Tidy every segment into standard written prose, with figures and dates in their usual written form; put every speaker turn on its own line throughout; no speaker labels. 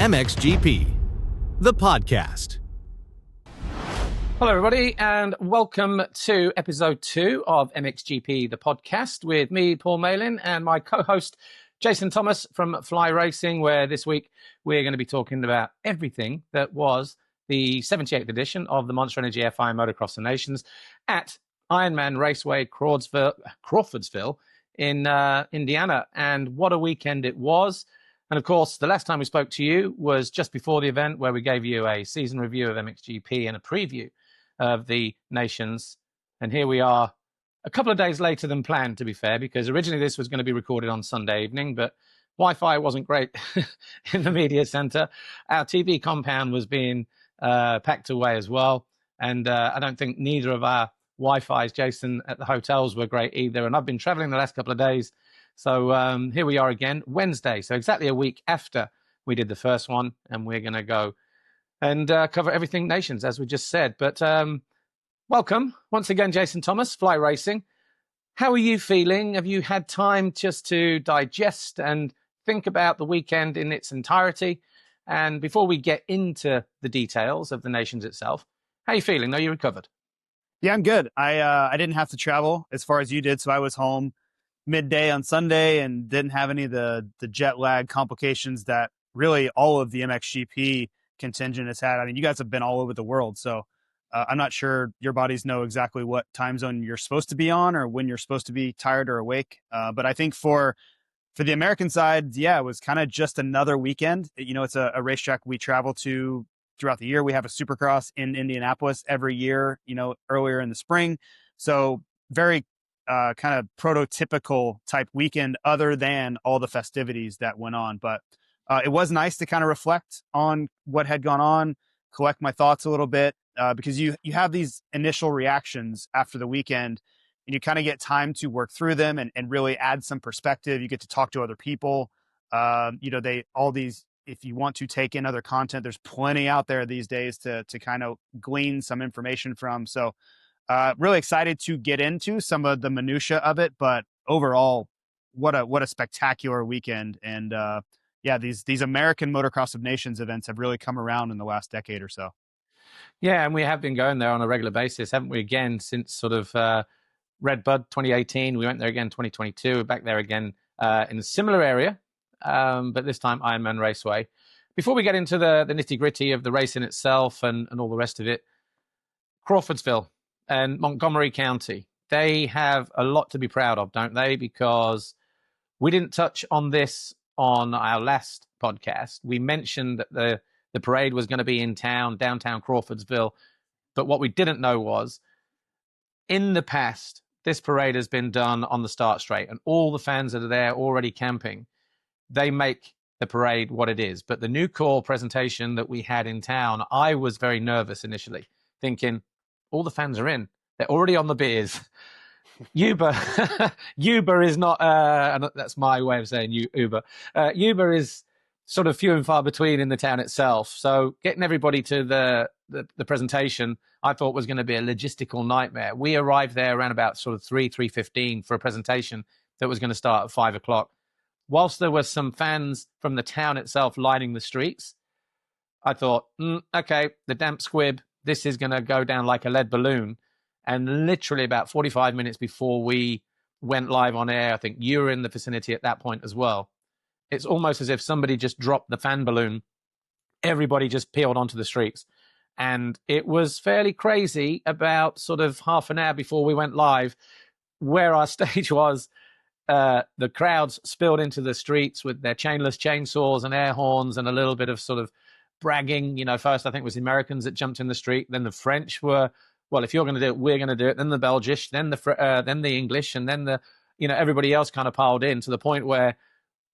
MXGP, the podcast.
Hello, everybody, and welcome to episode 2 of MXGP, the podcast, with me, Paul Malin, and my co-host, Jason Thomas from Fly Racing, where this week we're going to be talking about everything that was the 78th edition of the Monster Energy FIM Motocross of Nations at Ironman Raceway, Crawfordsville in Indiana. And what a weekend it was. And of course, the last time we spoke to you was just before the event, where we gave you a season review of MXGP and a preview of the nations. And here we are a couple of days later than planned, to be fair, because originally this was going to be recorded on Sunday evening, but Wi-Fi wasn't great in the media center. Our TV compound was being packed away as well. And I don't think neither of our Wi-Fis, Jason, at the hotels were great either. And I've been traveling the last couple of days. So here we are again, Wednesday. So exactly a week after we did the first one. And we're going to go and cover everything nations, as we just said. But welcome once again, Jason Thomas, Fly Racing. How are you feeling? Have you had time just to digest and think about the weekend in its entirety? And before we get into the details of the nations itself, how are you feeling? Are you recovered?
Yeah, I'm good. I didn't have to travel as far as you did, so I was home midday on Sunday and didn't have any of the jet lag complications that really all of the MXGP contingent has had. I mean, you guys have been all over the world, so I'm not sure your bodies know exactly what time zone you're supposed to be on or when you're supposed to be tired or awake. But I think for the American side, yeah, it was kind of just another weekend. You know, it's a racetrack we travel to throughout the year. We have a Supercross in Indianapolis every year, you know, earlier in the spring. So very kind of prototypical type weekend other than all the festivities that went on. But it was nice to kind of reflect on what had gone on, collect my thoughts a little bit, because you have these initial reactions after the weekend and you kind of get time to work through them and really add some perspective. You get to talk to other people. You know, if you want to take in other content, there's plenty out there these days to kind of glean some information from. So really excited to get into some of the minutia of it, but overall, what a spectacular weekend. And yeah, these American Motocross of Nations events have really come around in the last decade or so.
Yeah, and we have been going there on a regular basis, haven't we? Again, since sort of Red Bud 2018, we went there again 2022. We're back there again in a similar area, but this time Ironman Raceway. Before we get into the nitty-gritty of the racing itself and all the rest of it, Crawfordsville and Montgomery County, they have a lot to be proud of, don't they? Because we didn't touch on this on our last podcast. We mentioned that the parade was going to be in town, downtown Crawfordsville. But what we didn't know was, in the past, this parade has been done on the start straight, and all the fans that are there already camping, they make the parade what it is. But the new call presentation that we had in town, I was very nervous initially, thinking, all the fans are in. They're already on the beers. Uber is not, that's my way of saying Uber. Uber is sort of few and far between in the town itself. So getting everybody to the presentation, I thought was going to be a logistical nightmare. We arrived there around about sort of 3:15 for a presentation that was going to start at 5 o'clock. Whilst there were some fans from the town itself lining the streets, I thought, okay, the damp squib, this is going to go down like a lead balloon. And literally about 45 minutes before we went live on air, I think you were in the vicinity at that point as well. It's almost as if somebody just dropped the fan balloon. Everybody just peeled onto the streets. And it was fairly crazy about sort of half an hour before we went live, where our stage was. The crowds spilled into the streets with their chainless chainsaws and air horns and a little bit of sort of bragging. You know, first I think it was the Americans that jumped in the street. Then the French were, well, if you're going to do it, we're going to do it. Then the Belgish, then the English, and then everybody else kind of piled in to the point where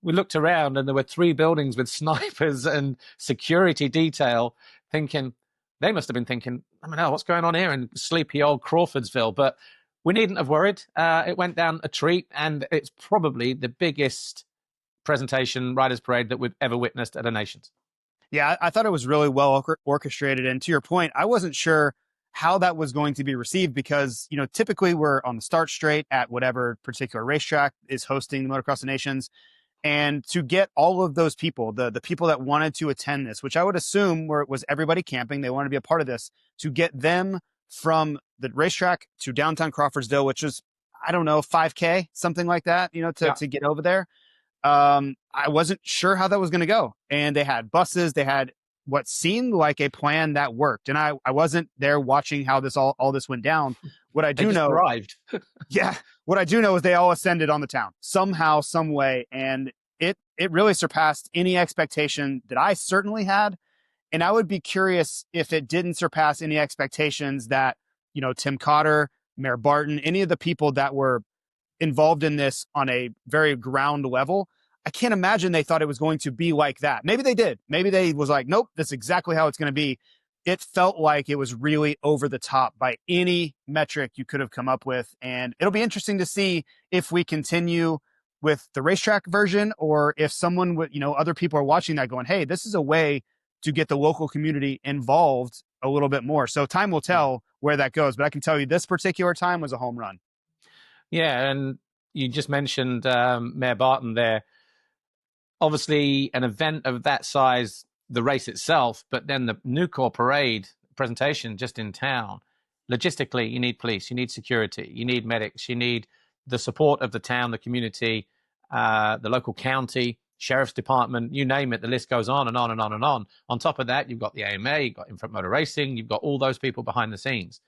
we looked around and there were 3 buildings with snipers and security detail, thinking, they must have been thinking, I mean, what's going on here in sleepy old Crawfordsville? But we needn't have worried. It went down a treat, and it's probably the biggest presentation Riders Parade that we've ever witnessed at a Nations.
Yeah, I thought it was really well orchestrated. And to your point, I wasn't sure how that was going to be received because, you know, typically we're on the start straight at whatever particular racetrack is hosting the Motocross of Nations. And to get all of those people, the people that wanted to attend this, which I would assume was everybody camping, they wanted to be a part of this, to get them from the racetrack to downtown Crawfordsville, which is, I don't know, 5K, something like that, to get over there. I wasn't sure how that was going to go. And they had buses, they had what seemed like a plan that worked. And I wasn't there watching how this all this went down. What I do know,
arrived.
yeah, what I do know is they all ascended on the town somehow, some way. And it really surpassed any expectation that I certainly had. And I would be curious if it didn't surpass any expectations that, Tim Cotter, Mayor Barton, any of the people that were involved in this on a very ground level. I can't imagine they thought it was going to be like that. Maybe they did. Maybe they was like, nope, that's exactly how it's going to be. It felt like it was really over the top by any metric you could have come up with. And it'll be interesting to see if we continue with the racetrack version, or if someone would, other people are watching that going, hey, this is a way to get the local community involved a little bit more. So time will tell where that goes. But I can tell you this particular time was a home run.
Yeah, and you just mentioned Mayor Barton there. Obviously, an event of that size, the race itself, but then the Nucor parade presentation just in town. Logistically, you need police, you need security, you need medics, you need the support of the town, the community, the local county, sheriff's department, you name it, the list goes on and on and on and on. On top of that, you've got the AMA, you've got In-Front Motor Racing, you've got all those people behind the scenes.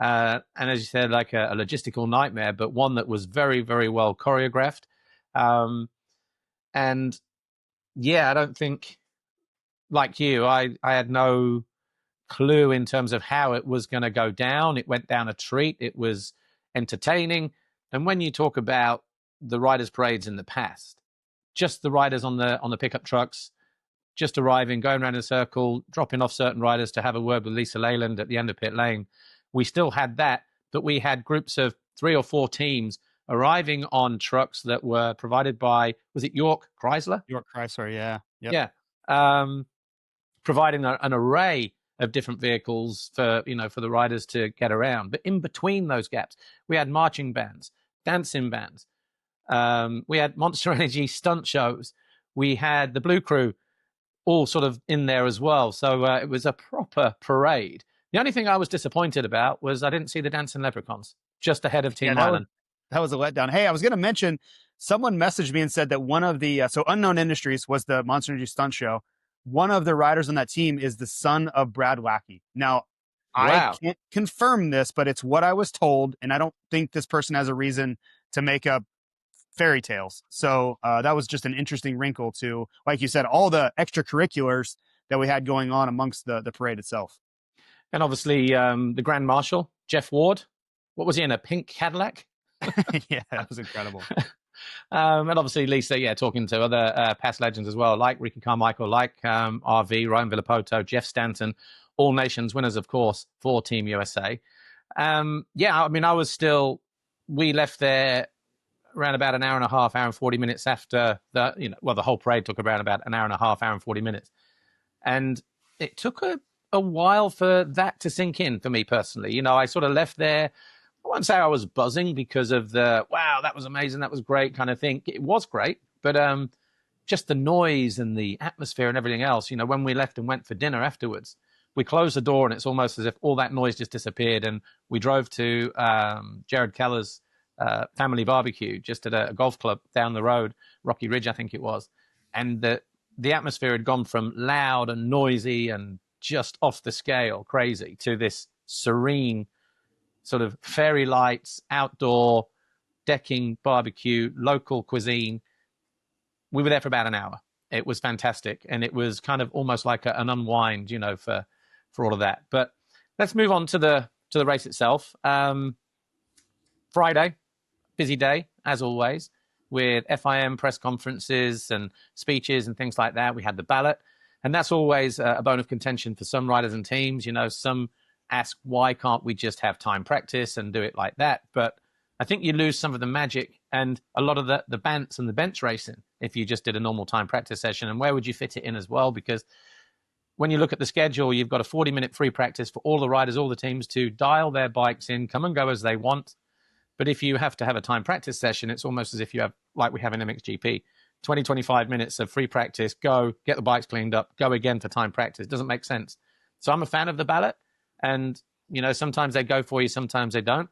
And as you said, like a logistical nightmare, but one that was very, very well choreographed. And yeah, I don't think, like you, I had no clue in terms of how it was going to go down. It went down a treat. It was entertaining. And when you talk about the riders' parades in the past, just the riders on the pickup trucks, just arriving, going around in a circle, dropping off certain riders to have a word with Lisa Leyland at the end of pit lane. We still had that, but we had groups of 3 or 4 teams arriving on trucks that were provided by, was it York Chrysler?
York Chrysler, yeah. Yep.
Yeah. Providing an array of different vehicles for the riders to get around. But in between those gaps, we had marching bands, dancing bands. We had Monster Energy stunt shows. We had the Blue Crew all sort of in there as well. So it was a proper parade. The only thing I was disappointed about was I didn't see the Dancing Leprechauns just ahead of Team Highland.
That was a letdown. Hey, I was going to mention, someone messaged me and said that one of the, so Unknown Industries was the Monster Energy stunt show. One of the riders on that team is the son of Brad Lackey. Now, wow. I can't confirm this, but it's what I was told, and I don't think this person has a reason to make up fairy tales. So that was just an interesting wrinkle to, like you said, all the extracurriculars that we had going on amongst the parade itself.
And obviously the Grand Marshal, Jeff Ward, what was he in, a pink Cadillac?
Yeah, that was incredible.
And obviously Lisa, talking to other past legends as well, like Ricky Carmichael, like RV, Ryan Villapoto, Jeff Stanton, all nations winners, of course, for Team USA. We left there around about an hour and a half, hour and 40 minutes after the whole parade took around about an hour and a half, hour and 40 minutes. And it took a while for that to sink in for me personally. I sort of left there. I won't say I was buzzing because of the, wow, that was amazing, that was great kind of thing. It was great, but just the noise and the atmosphere and everything else, when we left and went for dinner afterwards, we closed the door and it's almost as if all that noise just disappeared. And we drove to Jared Keller's family barbecue just at a golf club down the road, Rocky Ridge, I think it was. And the atmosphere had gone from loud and noisy and just off the scale, crazy, to this serene sort of fairy lights, outdoor decking, barbecue, local cuisine. We were there for about an hour. It was fantastic. And it was kind of almost like an unwind, for all of that. But let's move on to the race itself. Friday, busy day, as always, with FIM press conferences and speeches and things like that. We had the ballot. And that's always a bone of contention for some riders and teams. Some ask, why can't we just have time practice and do it like that? But I think you lose some of the magic and a lot of the bants and the bench racing if you just did a normal time practice session. And where would you fit it in as well? Because when you look at the schedule, you've got a 40-minute free practice for all the riders, all the teams to dial their bikes in, come and go as they want. But if you have to have a time practice session, it's almost as if you have, like we have in MXGP, 20, 25 minutes of free practice, go get the bikes cleaned up, go again for time practice. Doesn't make sense. So I'm a fan of the ballot. And, sometimes they go for you, sometimes they don't.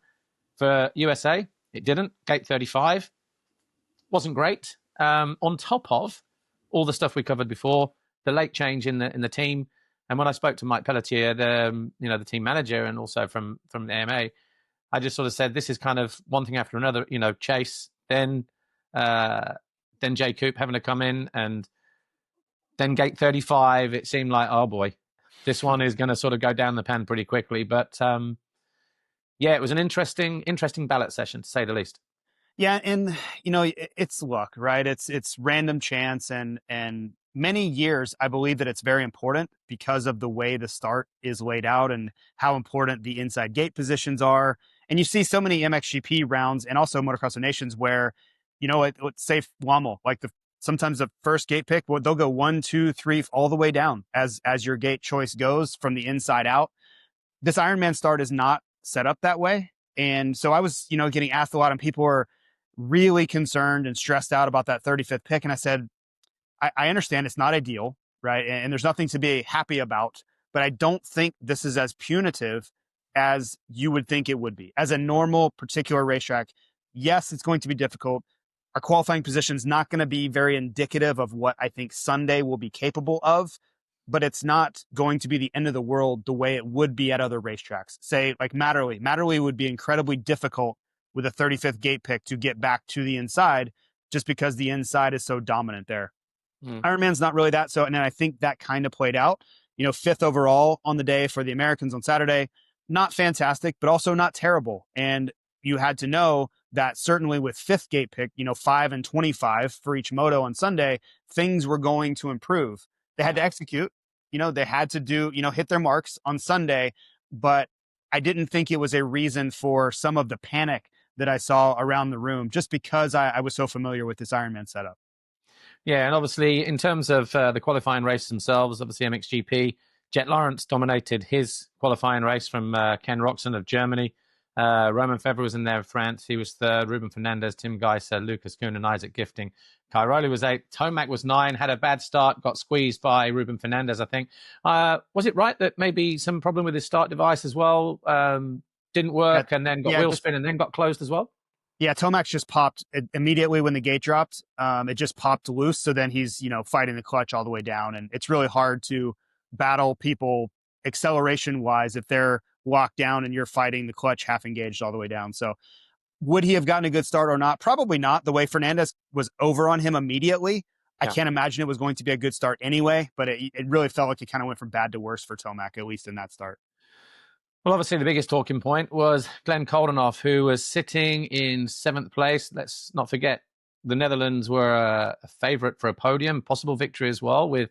For USA, it didn't. Gate 35 wasn't great. On top of all the stuff we covered before, the late change in the team. And when I spoke to Mike Pelletier, the team manager, and also from the AMA, I just sort of said, this is kind of one thing after another, Chase, then Jay Coop having to come in, and then gate 35, it seemed like, oh boy, this one is going to sort of go down the pan pretty quickly. But it was an interesting ballot session, to say the least.
Yeah, and it's luck, right? It's random chance, and many years I believe that it's very important because of the way the start is laid out and how important the inside gate positions are. And you see so many MXGP rounds and also Motocross of Nations where, let's say Wamel, like sometimes the first gate pick, they'll go 1, 2, 3, all the way down as your gate choice goes from the inside out. This Ironman start is not set up that way. And so I was, getting asked a lot, and people were really concerned and stressed out about that 35th pick. And I said, I understand it's not ideal, right? And there's nothing to be happy about, but I don't think this is as punitive as you would think it would be. As a normal particular racetrack, yes, it's going to be difficult. Our qualifying position is not going to be very indicative of what I think Sunday will be capable of, but it's not going to be the end of the world the way it would be at other racetracks. Say like Matterley. Matterley would be incredibly difficult with a 35th gate pick to get back to the inside just because the inside is so dominant there. Ironman's not really that. So, and then I think that kind of played out, 5th overall on the day for the Americans on Saturday, not fantastic, but also not terrible. And you had to know that certainly with 5th gate pick, 5 and 25 for each moto on Sunday, things were going to improve. They had to execute, they had to do, hit their marks on Sunday, but I didn't think it was a reason for some of the panic that I saw around the room just because I was so familiar with this Ironman setup.
Yeah, and obviously in terms of the qualifying races themselves, obviously MXGP, Jet Lawrence dominated his qualifying race from Ken Roxon of Germany. Roman Febvre was in there of France. He was third. Ruben Fernandez, Tim Geiser, Lucas Kuhn, and Isaac Gifting. Kai Riley was 8th. Tomac was 9. Had a bad start. Got squeezed by Ruben Fernandez, I think. Was it right that maybe some problem with his start device as well? Didn't work, and then got wheel spin, and then got closed as well?
Yeah, Tomac just popped immediately when the gate dropped. It just popped loose. So then he's, fighting the clutch all the way down. And it's really hard to battle people acceleration wise if they're locked down and you're fighting the clutch half engaged all the way down. So would he have gotten a good start or not? Probably not. The way Fernandez was over on him immediately, I can't imagine it was going to be a good start anyway. But it really felt like it kind of went from bad to worse for Tomac, at least in that start.
Well, obviously, the biggest talking point was Glenn Coldenoff, who was sitting in 7th place. Let's not forget, the Netherlands were a favorite for a podium, possible victory as well, with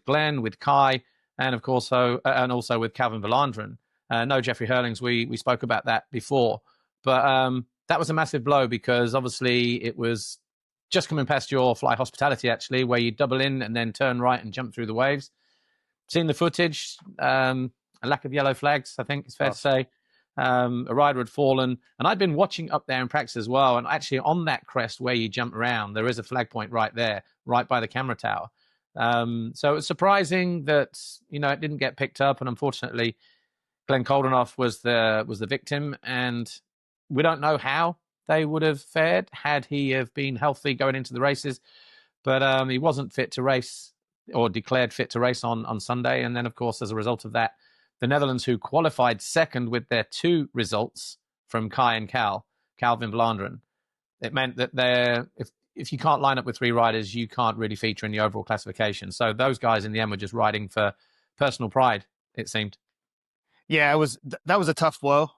Glenn, with Kai, and of course, and also with Calvin Verlanderen. No Jeffrey Hurlings, we spoke about that before. But that was a massive blow because obviously it was just coming past your fly hospitality, actually, where you double in and then turn right and jump through the waves. Seen the footage. A lack of yellow flags, I think it's fair to say. A rider had fallen, and I'd been watching up there in practice as well. And actually, on that crest where you jump around, there is a flag point right there, right by the camera tower. So it was surprising that it didn't get picked up, and unfortunately, Glenn Coldenoff was the victim. And we don't know how they would have fared had he have been healthy going into the races, but he wasn't fit to race or declared fit to race on Sunday. And then, of course, as a result of that, the Netherlands, who qualified second with their 2 results from Kai and Calvin Verlanderen, it meant that if you can't line up with 3 riders, you can't really feature in the overall classification. So those guys in the end were just riding for personal pride, it seemed.
Yeah, that was a tough blow.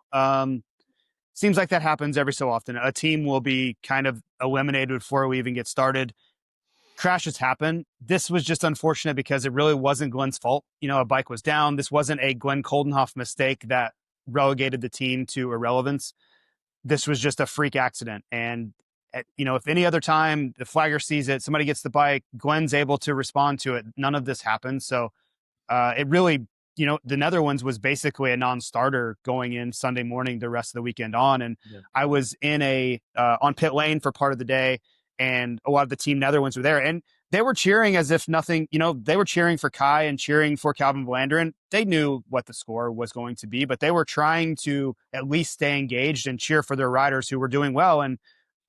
Seems like that happens every so often. A team will be kind of eliminated before we even get started. Crashes happen. This was just unfortunate because it really wasn't Glenn's fault. A bike was down. This wasn't a Glenn Coldenoff mistake that relegated the team to irrelevance. This was just a freak accident. And, if any other time the flagger sees it, somebody gets the bike, Glenn's able to respond to it. None of this happened. So it really, the Netherlands was basically a non-starter going in Sunday morning, the rest of the weekend on. And I was in on pit lane for part of the day. and a lot of the Team Netherlands were there. And they were cheering as if nothing, they were cheering for Kai and cheering for Calvin Vlanderen. They knew what the score was going to be, but they were trying to at least stay engaged and cheer for their riders who were doing well. And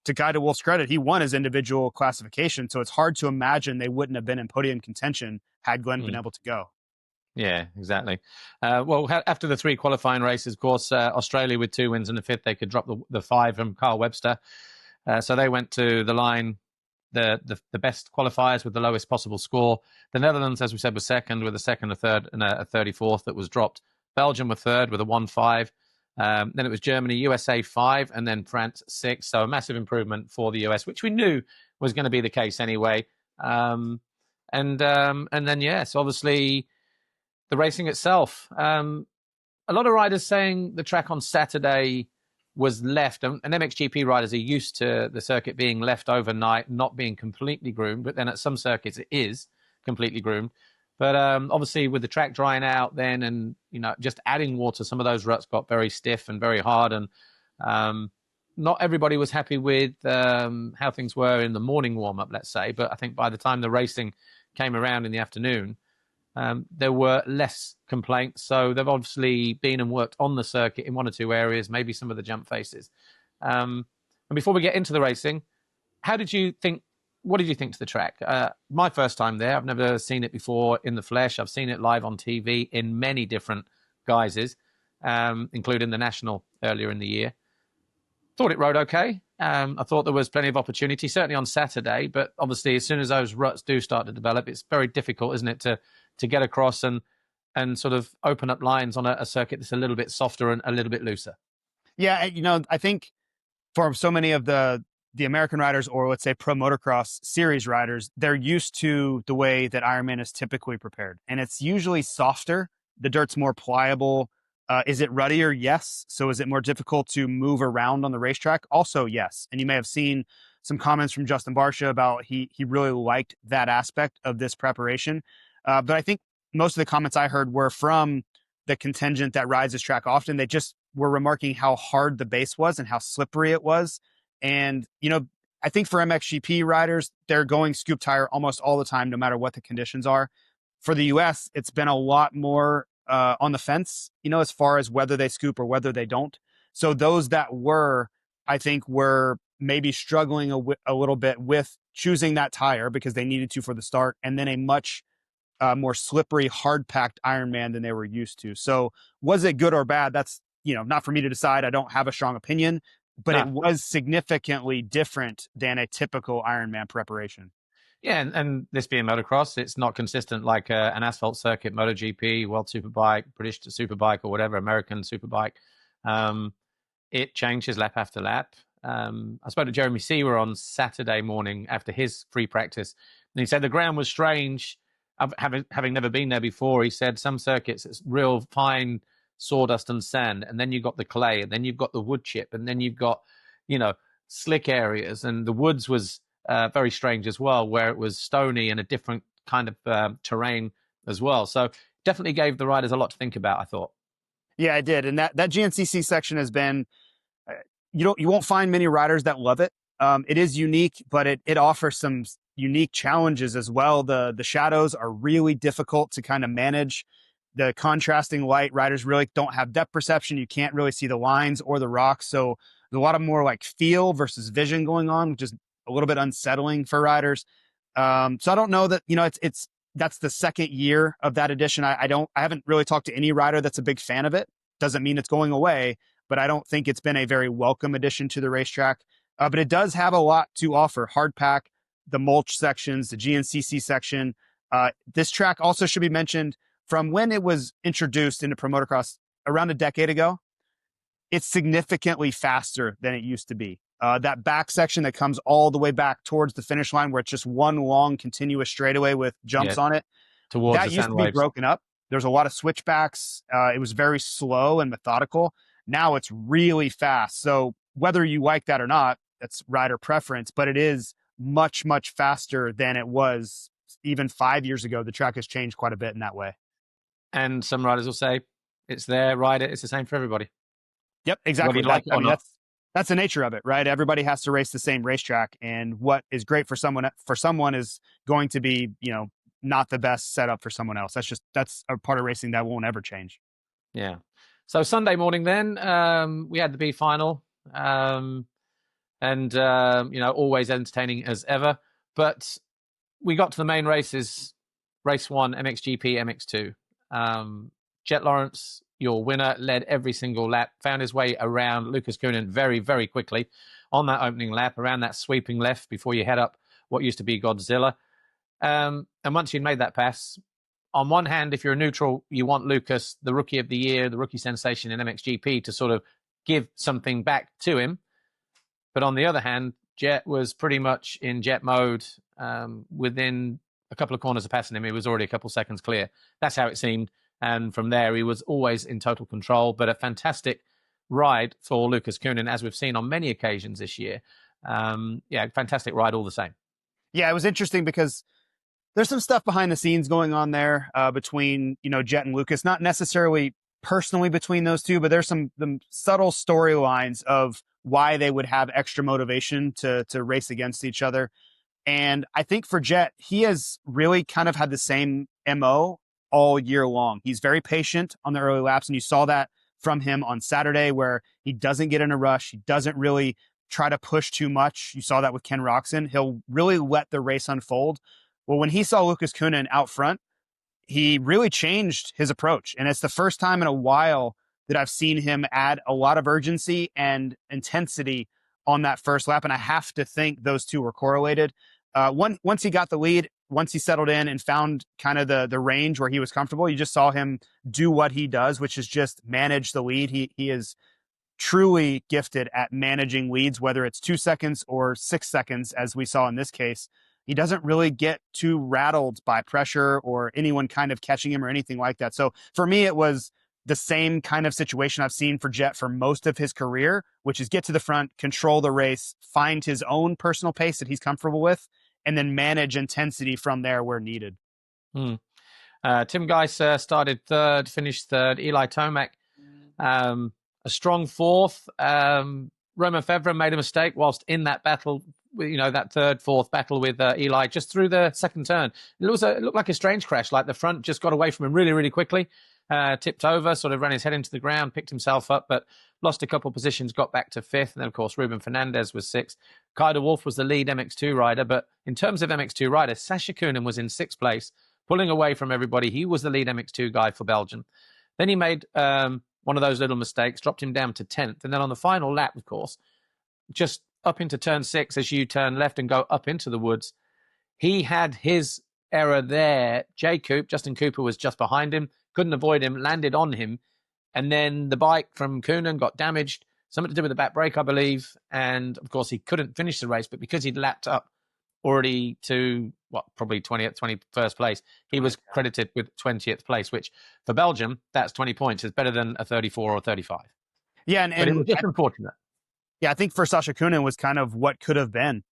to Guy de Wolf's credit, he won his individual classification. So it's hard to imagine they wouldn't have been in podium contention had Glenn been able to go.
Yeah, exactly. Well, after the 3 qualifying races, of course, Australia with 2 wins and a 5th, they could drop the 5 from Carl Webster. So they went to the line, the best qualifiers with the lowest possible score. The Netherlands, as we said, was second with a second, a third, and a 34th that was dropped. Belgium were third with a 1-5. Then it was Germany, USA 5, and then France 6. So a massive improvement for the US, which we knew was going to be the case anyway. And then, yes, obviously the racing itself. A lot of riders saying the track on Saturday was left, and MXGP riders are used to the circuit being left overnight, not being completely groomed, but then at some circuits it is completely groomed. But obviously with the track drying out then and, just adding water, some of those ruts got very stiff and very hard. And not everybody was happy with how things were in the morning warm-up, let's say. But I think by the time the racing came around in the afternoon, there were less complaints. So they've obviously been and worked on the circuit in 1 or 2 areas, maybe some of the jump faces. And before we get into the racing, what did you think to the track? My first time there, I've never seen it before in the flesh. I've seen it live on TV in many different guises, including the National earlier in the year. Thought it rode okay. I thought there was plenty of opportunity, certainly on Saturday, but obviously as soon as those ruts do start to develop, it's very difficult, isn't it, to get across and sort of open up lines on a circuit that's a little bit softer and a little bit looser.
Yeah, I think for so many of the American riders, or let's say pro motocross series riders, they're used to the way that Ironman is typically prepared. And it's usually softer. The dirt's more pliable. Is it ruddier? Yes. So is it more difficult to move around on the racetrack? Also, yes. And you may have seen some comments from Justin Barsha about he really liked that aspect of this preparation. But I think most of the comments I heard were from the contingent that rides this track often. They just were remarking how hard the base was and how slippery it was. And, I think for MXGP riders, they're going scoop tire almost all the time, no matter what the conditions are. For the US, it's been a lot more on the fence, as far as whether they scoop or whether they don't. So those that I think were maybe struggling a little bit with choosing that tire because they needed to for the start, and then a much more slippery, hard-packed Ironman than they were used to. So was it good or bad? That's, not for me to decide. I don't have a strong opinion. But it was significantly different than a typical Ironman preparation.
Yeah, and this being motocross, it's not consistent like an asphalt circuit, MotoGP, World Superbike, British Superbike, or whatever, American Superbike. It changes lap after lap. I spoke to Jeremy Seawer on Saturday morning after his free practice, and he said the ground was strange. Having never been there before, he said some circuits, it's real fine sawdust and sand, and then you've got the clay, and then you've got the wood chip, and then you've got slick areas, and the woods was very strange as well, where it was stony and a different kind of terrain as well. So definitely gave the riders a lot to think about, I thought.
Yeah, I did. And that GNCC section has been you won't find many riders that love it. It is unique, but it offers some unique challenges as well. The shadows are really difficult to kind of manage. The contrasting light, riders really don't have depth perception. You can't really see the lines or the rocks. So there's a lot of more like feel versus vision going on, which is a little bit unsettling for riders. So I don't know that, that's the second year of that edition. I haven't really talked to any rider that's a big fan of it. Doesn't mean it's going away, but I don't think it's been a very welcome addition to the racetrack. But it does have a lot to offer. Hard pack, the mulch sections, the GNCC section. This track also should be mentioned. From when it was introduced into pro motocross around a decade ago, it's significantly faster than it used to be. That back section that comes all the way back towards the finish line, where it's just one long continuous straightaway with jumps on it, that used to be broken up. There's a lot of switchbacks. It was very slow and methodical. Now it's really fast. So whether you like that or not, that's rider preference, but it is much, much faster than it was even 5 years ago. The track has changed quite a bit in that way. And
some riders will say, it's there, ride it. It's the same for everybody.
Yep, exactly.
Like it or not.
that's the nature of it, right? Everybody has to race the same racetrack, and what is great for someone is going to be, not the best setup for someone else. That's a part of racing that won't ever change.
Yeah. So Sunday morning, then we had the B final, and always entertaining as ever. But we got to the main races. Race 1, MXGP, MX2. Jet Lawrence, your winner, led every single lap, found his way around Lucas Coonan very, very quickly on that opening lap, around that sweeping left before you head up what used to be Godzilla. And once you'd made that pass, on one hand, if you're a neutral, you want Lucas, the rookie of the year, the rookie sensation in MXGP, to sort of give something back to him. But on the other hand, Jet was pretty much in Jet mode. Within a couple of corners of passing him, he was already a couple seconds clear. That's how it seemed. And from there, he was always in total control. But a fantastic ride for Lucas Coonan, as we've seen on many occasions this year. Fantastic ride all the same. Yeah,
it was interesting because there's some stuff behind the scenes going on there between, Jet and Lucas, not necessarily personally between those two, but there's some subtle storylines of why they would have extra motivation to race against each other. And I think for Jet, he has really kind of had the same MO all year long. He's very patient on the early laps, and you saw that from him on Saturday, where he doesn't get in a rush. He doesn't really try to push too much. You saw that with Ken Roczen. He'll really let the race unfold. Well, when he saw Lucas Coonan out front, he really changed his approach. And it's the first time in a while that I've seen him add a lot of urgency and intensity on that first lap. And I have to think those two were correlated. Once he got the lead, once he settled in and found kind of the range where he was comfortable, you just saw him do what he does, which is just manage the lead. He is truly gifted at managing leads, whether it's 2 seconds or 6 seconds, as we saw in this case. He doesn't really get too rattled by pressure or anyone kind of catching him or anything like that. So for me, it was the same kind of situation I've seen for Jet for most of his career, which is get to the front, control the race, find his own personal pace that he's comfortable with, and then manage intensity from there where needed.
Tim Geiser started third, finished third. Eli Tomac, a strong fourth. Romain Febvre made a mistake whilst in that battle, that third, fourth battle with Eli just through the second turn. It looked like a strange crash, like the front just got away from him really, really quickly, tipped over, sort of ran his head into the ground, picked himself up, but lost a couple of positions, got back to fifth. And then, of course, Ruben Fernandez was sixth. Kai de Wolf was the lead MX2 rider. But in terms of MX2 riders, Sacha Coonan was in sixth place, pulling away from everybody. He was the lead MX2 guy for Belgium. Then he made one of those little mistakes, dropped him down to 10th. And then on the final lap, of course, just up into turn 6 as you turn left and go up into the woods, he had his error there. Justin Cooper was just behind him, couldn't avoid him, landed on him. And then the bike from Coonan got damaged, something to do with the back brake, I believe. And, of course, he couldn't finish the race. But because he'd lapped up already to, probably 20th, 21st place, he was credited with 20th place, which for Belgium, that's 20 points. It's better than a 34 or 35.
Yeah,
but it was just unfortunate.
Yeah, I think for Sacha Coonan was kind of what could have been,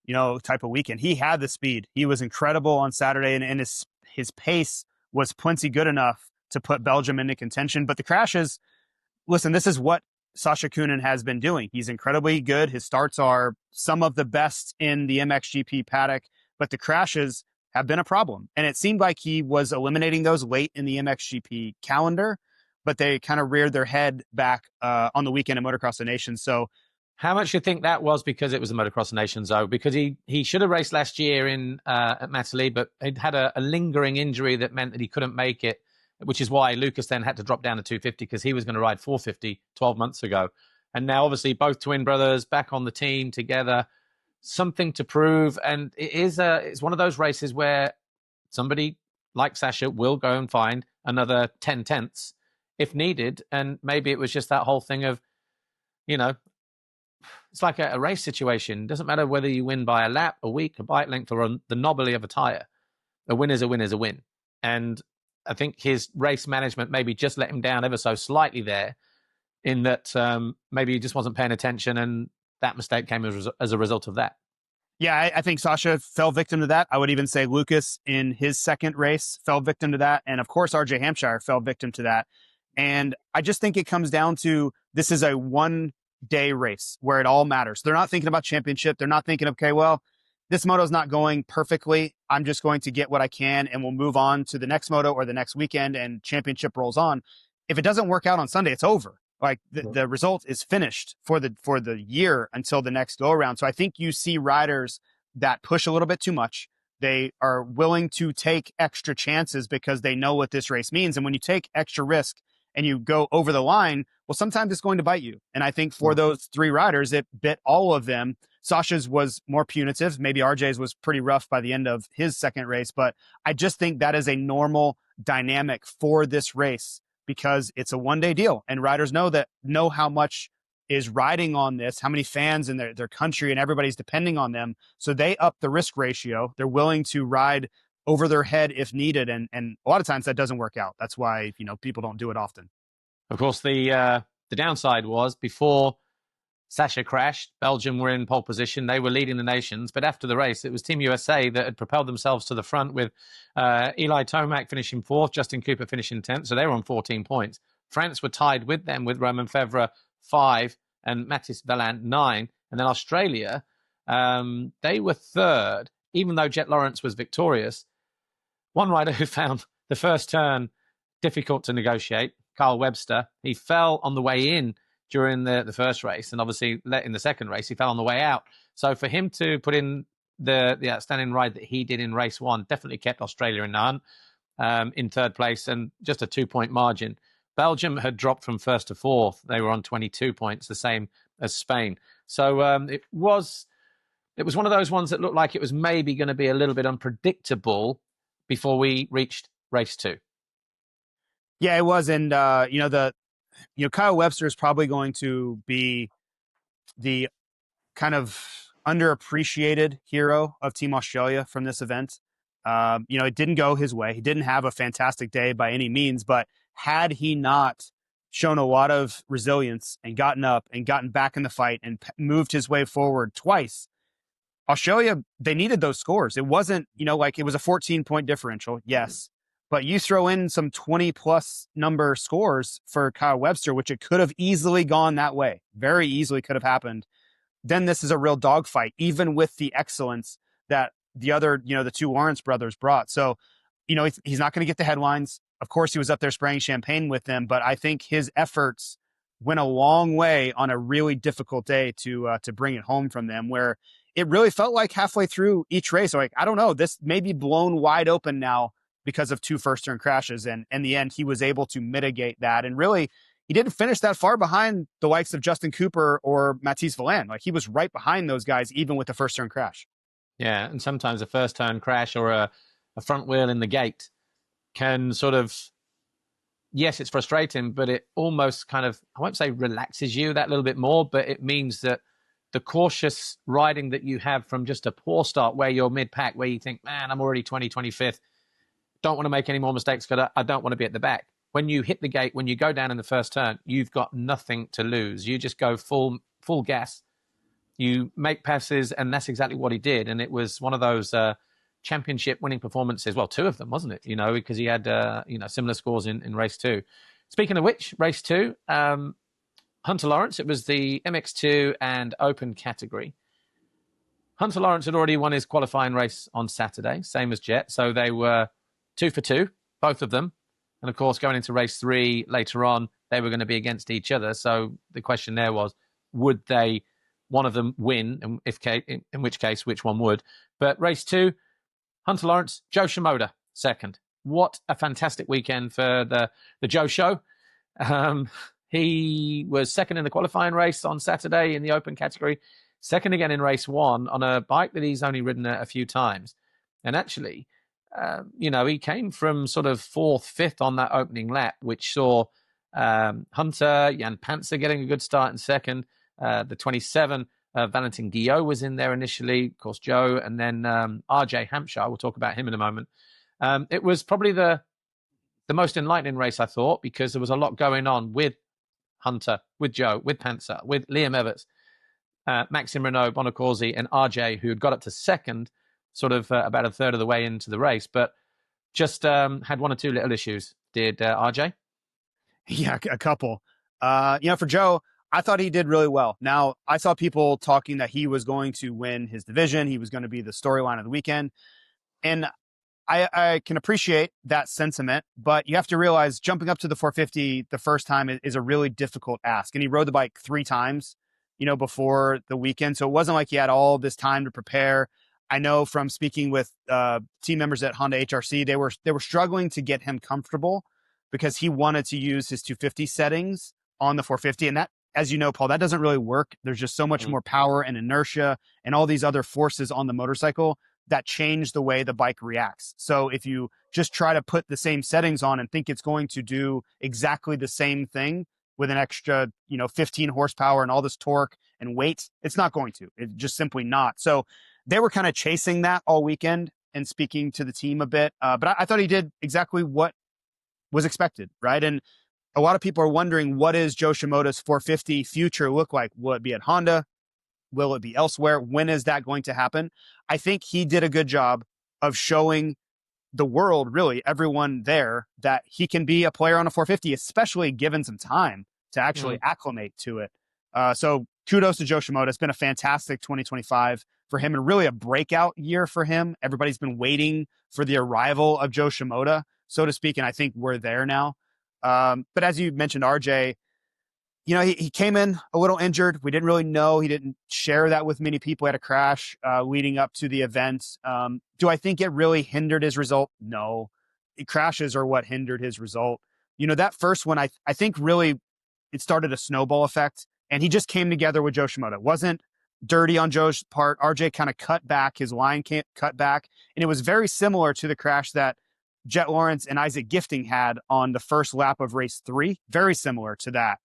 type of weekend. He had the speed. He was incredible on Saturday, and his pace was plenty good enough to put Belgium into contention. But the crashes, listen, this is what Sacha Coonan has been doing. He's incredibly good. His starts are some of the best in the MXGP paddock, but the crashes have been a problem. And it seemed like he was eliminating those late in the MXGP calendar, but they kind of reared their head back on the weekend at Motocross of the Nations. So
how much do you think that was because it was a Motocross of the Nations, though? Because he should have raced last year at Matterley, but he'd had a lingering injury that meant that he couldn't make it, which is why Lucas then had to drop down to 250 because he was going to ride 450 12 months ago. And now, obviously, both twin brothers back on the team together, something to prove. And it's one of those races where somebody like Sacha will go and find another 10 tenths if needed. And maybe it was just that whole thing of, it's like a race situation. It doesn't matter whether you win by a lap, a week, a bike length, or the knobbly of a tire. A win is a win is a win. And I think his race management maybe just let him down ever so slightly there, in that maybe he just wasn't paying attention, and that mistake came as a result of that.
Yeah, I think Sacha fell victim to that. I would even say Lucas in his second race fell victim to that. And of course, RJ Hampshire fell victim to that. And I just think it comes down to, this is a one day race where it all matters. They're not thinking about championship. They're not thinking, okay, well, this moto's not going perfectly. I'm just going to get what I can and we'll move on to the next moto or the next weekend and championship rolls on. If it doesn't work out on Sunday, it's over. Like the result is finished for the year until the next go around. So I think you see riders that push a little bit too much. They are willing to take extra chances because they know what this race means. And when you take extra risk and you go over the line, well, sometimes it's going to bite you. And I think for those 3 riders, it bit all of them. Sasha's was more punitive. Maybe RJ's was pretty rough by the end of his second race. But I just think that is a normal dynamic for this race because it's a one-day deal. And riders know how much is riding on this, how many fans in their country and everybody's depending on them. So they up the risk ratio. They're willing to ride over their head if needed. And a lot of times that doesn't work out. That's why, people don't do it often.
Of course, the downside was before Sasha crashed, Belgium were in pole position. They were leading the nations. But after the race, it was Team USA that had propelled themselves to the front with Eli Tomac finishing 4th, Justin Cooper finishing 10th. So they were on 14 points. France were tied with them with Romain Febvre 5 and Mathis Vaillant 9. And then Australia, they were 3rd, even though Jet Lawrence was victorious. One rider who found the first turn difficult to negotiate, Carl Webster, he fell on the way in during the first race, and obviously in the second race, he fell on the way out. So for him to put in the outstanding ride that he did in race 1 definitely kept Australia in the hunt in 3rd place and just a 2-point margin. Belgium had dropped from 1st to 4th. They were on 22 points, the same as Spain. So it was one of those ones that looked like it was maybe going to be a little bit unpredictable before we reached race 2.
Yeah, it was. And, Kyle Webster is probably going to be the kind of underappreciated hero of Team Australia from this event. It didn't go his way. He didn't have a fantastic day by any means, but had he not shown a lot of resilience and gotten up and gotten back in the fight and moved his way forward twice, Australia, they needed those scores. It wasn't, like it was a 14-point differential. Yes. But you throw in some 20-plus number scores for Kyle Webster, which it could have easily gone that way. Very easily could have happened. Then this is a real dogfight, even with the excellence that the other, the 2 Lawrence brothers brought. So, he's not going to get the headlines. Of course, he was up there spraying champagne with them, but I think his efforts went a long way on a really difficult day to bring it home from them, where it really felt like halfway through each race, like, I don't know, this may be blown wide open now because of 2 first-turn crashes. And in the end, he was able to mitigate that. And really, he didn't finish that far behind the likes of Justin Cooper or Mathis Vaillant. Like, he was right behind those guys, even with the first-turn crash.
Yeah, and sometimes a first-turn crash or a front wheel in the gate can sort of, yes, it's frustrating, but it almost kind of, I won't say relaxes you that little bit more, but it means that the cautious riding that you have from just a poor start where you're mid-pack, where you think, man, I'm already 25th, don't want to make any more mistakes because I don't want to be at the back. When you hit the gate, when you go down in the first turn, you've got nothing to lose. You just go full gas. You make passes, and that's exactly what he did. And it was one of those championship winning performances. Well, 2 of them, wasn't it? Because he had similar scores in race 2. Speaking of which, race 2, Hunter Lawrence, it was the MX2 and Open category. Hunter Lawrence had already won his qualifying race on Saturday, same as Jet. So they were 2 for 2, both of them. And of course, going into race 3 later on, they were going to be against each other. So the question there was, would one of them win? And in which case, which one would? But race 2, Hunter Lawrence, Joe Shimoda, 2nd. What a fantastic weekend for the Joe Show. He was 2nd in the qualifying race on Saturday in the Open category, 2nd again in race 1 on a bike that he's only ridden a few times. And actually, he came from sort of 4th, 5th on that opening lap, which saw Hunter, Jan Panzer getting a good start in 2nd. The 27, Valentin Guillot was in there initially, of course, Joe, and then RJ Hampshire. We'll talk about him in a moment. It was probably the most enlightening race, I thought, because there was a lot going on with Hunter, with Joe, with Panzer, with Liam Evans, Maxime Renault, Bonacorsi, and RJ, who had got up to 2nd, sort of about a third of the way into the race, but just had 1 or 2 little issues. Did RJ?
Yeah, a couple. For Joe, I thought he did really well. Now, I saw people talking that he was going to win his division. He was going to be the storyline of the weekend. And I can appreciate that sentiment, but you have to realize jumping up to the 450 the first time is a really difficult ask. And he rode the bike 3 times, before the weekend. So it wasn't like he had all this time to prepare. I know from speaking with team members at Honda HRC, they were struggling to get him comfortable because he wanted to use his 250 settings on the 450. And that, as you know, Paul, that doesn't really work. There's just so much more power and inertia and all these other forces on the motorcycle that change the way the bike reacts. So if you just try to put the same settings on and think it's going to do exactly the same thing with an extra, 15 horsepower and all this torque and weight, it's not going to. It's just simply not. So they were kind of chasing that all weekend and speaking to the team a bit. But I thought he did exactly what was expected, right? And a lot of people are wondering, what is Joe Shimoda's 450 future look like? Will it be at Honda? Will it be elsewhere? When is that going to happen? I think he did a good job of showing the world, really everyone there, that he can be a player on a 450, especially given some time to actually acclimate to it. So kudos to Joe Shimoda. It's been a fantastic 2025 for him and really a breakout year for him. Everybody's been waiting for the arrival of Joe Shimoda, so to speak, and I think we're there now. But as you mentioned, RJ, he came in a little injured. We didn't really know. He didn't share that with many people. He had a crash leading up to the event. Do I think it really hindered his result? No. Crashes are what hindered his result. That first one, I think really it started a snowball effect, and he just came together with Joe Shimoda. It wasn't dirty on Joe's part. RJ kind of cut back. His line cut back, and it was very similar to the crash that Jet Lawrence and Isaac Gifting had on the first lap of race 3. Very similar to that.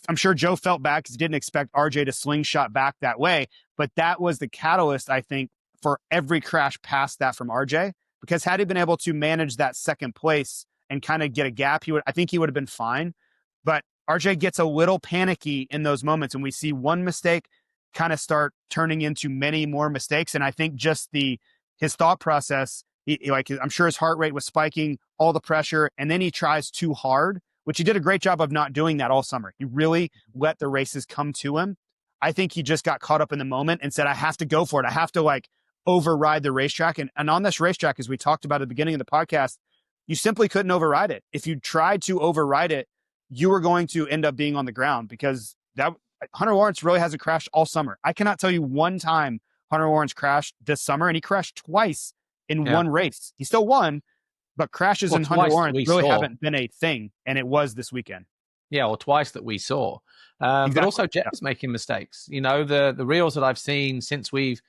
I'm sure Joe felt bad because he didn't expect RJ to slingshot back that way, but that was the catalyst, I think, for every crash past that from RJ, because had he been able to manage that second place and kind of get a gap, I think he would have been fine. But RJ gets a little panicky in those moments, and we see one mistake kind of start turning into many more mistakes. And I think just his thought process, I'm sure his heart rate was spiking, all the pressure, and then he tries too hard, which he did a great job of not doing that all summer. He really let the races come to him. I think he just got caught up in the moment and said, I have to go for it. I have to override the racetrack. And on this racetrack, as we talked about at the beginning of the podcast, you simply couldn't override it. If you tried to override it, you were going to end up being on the ground, because Hunter Lawrence really hasn't crashed all summer. I cannot tell you one time Hunter Lawrence crashed this summer, and he crashed twice in one race. He still won, but crashes in Hunter Lawrence really haven't been a thing, and it was this weekend.
Yeah, or twice that we saw. Exactly. But also Jet's making mistakes. The reels that I've seen since we've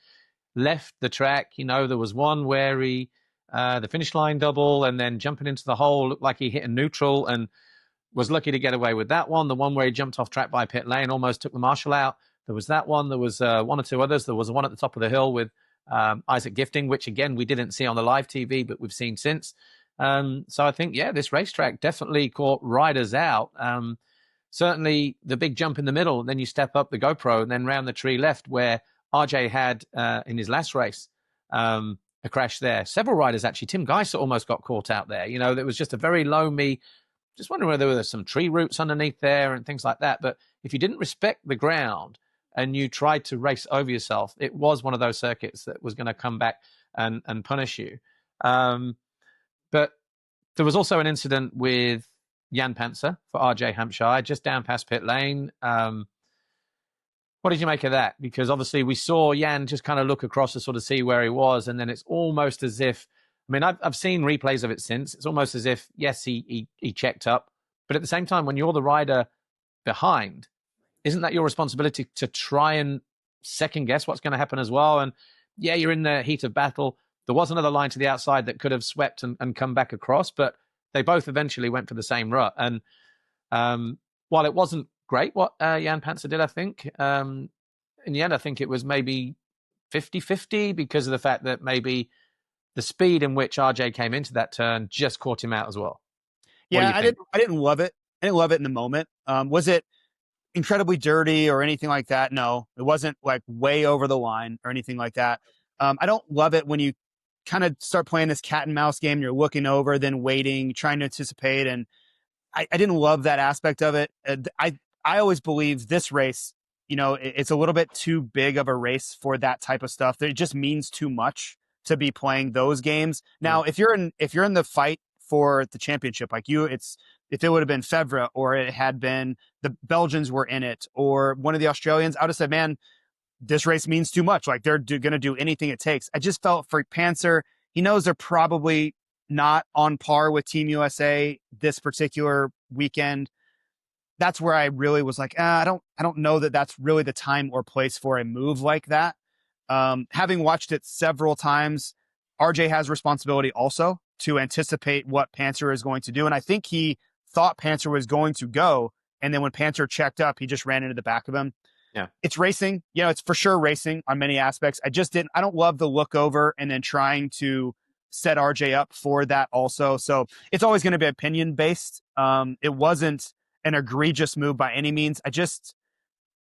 left the track, there was one where he, the finish line double and then jumping into the hole, looked like he hit a neutral and was lucky to get away with that one. The one where he jumped off track by pit lane, almost took the marshal out. There was that one. There was one or two others. There was one at the top of the hill with Isaac Gifting, which again, we didn't see on the live TV, but we've seen since. So I think, this racetrack definitely caught riders out. Certainly the big jump in the middle, then you step up the GoPro and then round the tree left where RJ had in his last race a crash there. Several riders actually, Tim Geiser almost got caught out there. There was just a very low me. Just wondering whether there were some tree roots underneath there and things like that. But if you didn't respect the ground and you tried to race over yourself, it was one of those circuits that was going to come back and punish you. But there was also an incident with Jan Panzer for RJ Hampshire, just down past pit lane. What did you make of that? Because obviously we saw Jan just kind of look across to sort of see where he was. And then it's almost as if, I've seen replays of it since. It's almost as if, yes, he checked up. But at the same time, when you're the rider behind, isn't that your responsibility to try and second guess what's going to happen as well? And yeah, you're in the heat of battle. There was another line to the outside that could have swept and come back across, but they both eventually went for the same rut. And while it wasn't great what Jan Panzer did, I think, in the end, I think it was maybe 50-50 because of the fact that maybe the speed in which RJ came into that turn just caught him out as well.
Yeah, I didn't love it. I didn't love it in the moment. Was it incredibly dirty or anything like that? No, it wasn't way over the line or anything like that. I don't love it when you kind of start playing this cat and mouse game. You're looking over, then waiting, trying to anticipate. And I didn't love that aspect of it. I always believe this race, it's a little bit too big of a race for that type of stuff. It just means too much to be playing those games. Now, if you're in the fight for the championship, like if it would have been Fevre or it had been the Belgians were in it or one of the Australians, I would have said, man, this race means too much. Like they're going to do anything it takes. I just felt for Panzer, he knows they're probably not on par with Team USA this particular weekend. That's where I really was like, I don't know that that's really the time or place for a move like that. Having watched it several times, RJ has responsibility also to anticipate what Panzer is going to do. And I think he thought Panzer was going to go. And then when Panzer checked up, he just ran into the back of him.
Yeah.
It's racing. It's for sure racing on many aspects. I don't love the look over and then trying to set RJ up for that also. So it's always going to be opinion based. It wasn't an egregious move by any means. I just,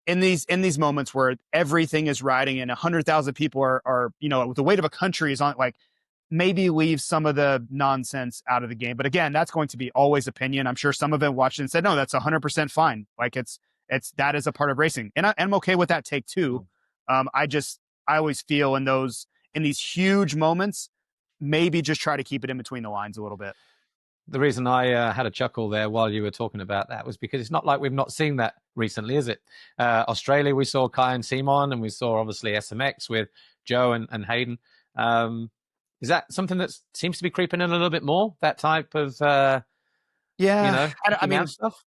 in these moments where everything is riding and 100,000 people are, the weight of a country is on, like, maybe leave some of the nonsense out of the game. But again, that's going to be always opinion. I'm sure some of them watched it and said, no, that's 100% fine. Like that is a part of racing. And I'm okay with that take too. I always feel in these huge moments, maybe just try to keep it in between the lines a little bit.
The reason I had a chuckle there while you were talking about that was because it's not like we've not seen that recently, is it? Australia, we saw Kai and Simon, and we saw obviously SMX with Joe and Hayden. Is that something that seems to be creeping in a little bit more? That type of,
I mean,
stuff?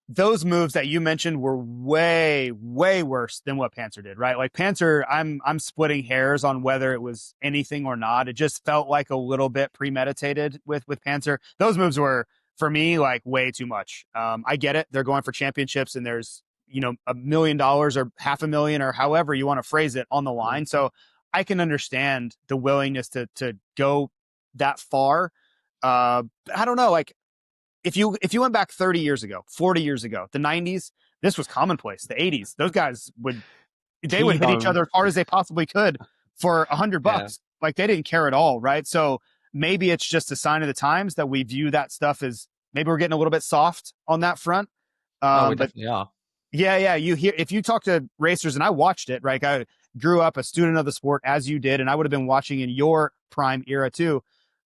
Those moves that you mentioned were way, way worse than what Panzer did, right? Like Panzer, I'm splitting hairs on whether it was anything or not. It just felt like a little bit premeditated with Panzer. Those moves were, for me, like way too much. I get it. They're going for championships and there's, $1 million or $500,000 or however you want to phrase it on the line. So I can understand the willingness to go that far. I don't know, like, if you went back 30 years ago, 40 years ago, the 90s, this was commonplace. The 80s, those guys would hit each other as hard as they possibly could for $100. Yeah. Like they didn't care at all, right? So maybe it's just a sign of the times that we view that stuff as maybe we're getting a little bit soft on that front.
We definitely are.
Yeah. You hear, if you talk to racers, and I watched it, right? I grew up a student of the sport as you did, and I would have been watching in your prime era too.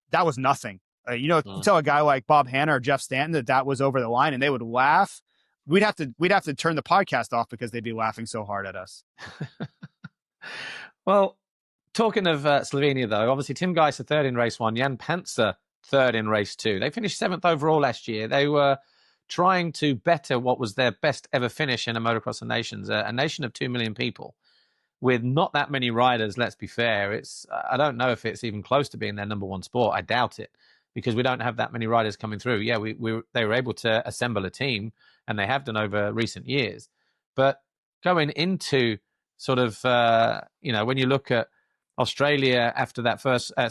That was nothing. You tell a guy like Bob Hanna or Jeff Stanton that was over the line and they would laugh. We'd have to turn the podcast off because they'd be laughing so hard at us.
Well, talking of Slovenia, though, obviously Tim Geiser third in race 1, Jan Panzer third in race 2. They finished 7th overall last year. They were trying to better what was their best ever finish in a Motocross of Nations, a nation of 2 million people with not that many riders. Let's be fair. I don't know if it's even close to being their number one sport. I doubt it, because we don't have that many riders coming through. Yeah, they were able to assemble a team, and they have done over recent years. But going into sort of, when you look at Australia after that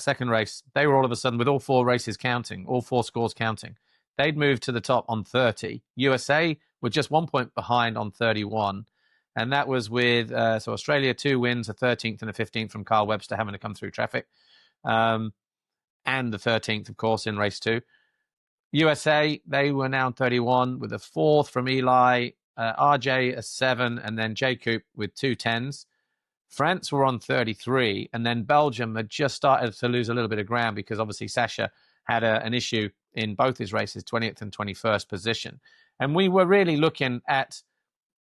second race, they were all of a sudden with all 4 races counting, all 4 scores counting. They'd moved to the top on 30. USA were just 1 point behind on 31. And that was with, so Australia 2 wins, a 13th and a 15th from Carl Webster having to come through traffic. And the 13th, of course, in race 2. USA, they were now on 31 with a 4th from Eli, RJ a 7, and then J Coop with 2 10s. France were on 33, and then Belgium had just started to lose a little bit of ground because obviously Sasha had an issue in both his races, 20th and 21st position. And we were really looking at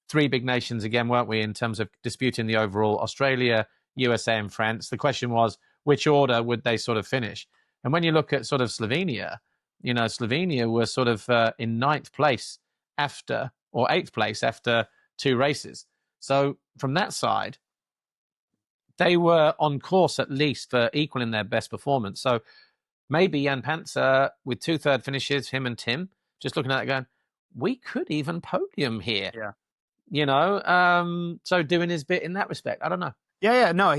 3 big nations again, weren't we, in terms of disputing the overall, Australia, USA, and France. The question was, which order would they sort of finish? And when you look at sort of Slovenia, Slovenia were sort of in 9th place after, or 8th place after 2 races. So from that side, they were on course at least for equaling their best performance. So maybe Jan Panzer with 2 third finishes, him and Tim, just looking at it going, we could even podium here.
Yeah.
So doing his bit in that respect. I don't know.
Yeah. No,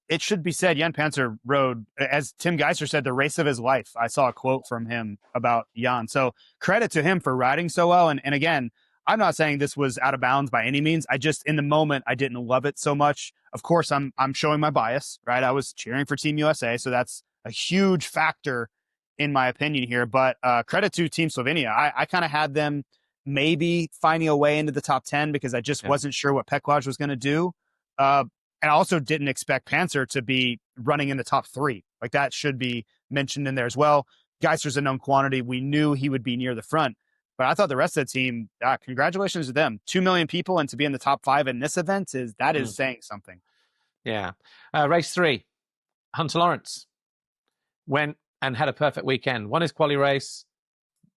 it should be said, Jan Panzer rode, as Tim Geiser said, the race of his life. I saw a quote from him about Jan. So credit to him for riding so well. And again, I'm not saying this was out of bounds by any means. I just, in the moment, I didn't love it so much. Of course, I'm showing my bias, right? I was cheering for Team USA, so that's a huge factor in my opinion here. But credit to Team Slovenia. I kind of had them maybe finding a way into the top 10 because I just wasn't sure what Peklaj was going to do. And I also didn't expect Panzer to be running in the top 3. Like that should be mentioned in there as well. Geiser's a known quantity. We knew he would be near the front, but I thought the rest of the team, congratulations to them. 2 million people, and to be in the top 5 in this event is saying something.
Yeah. Race 3, Hunter Lawrence went and had a perfect weekend. Won his quali race,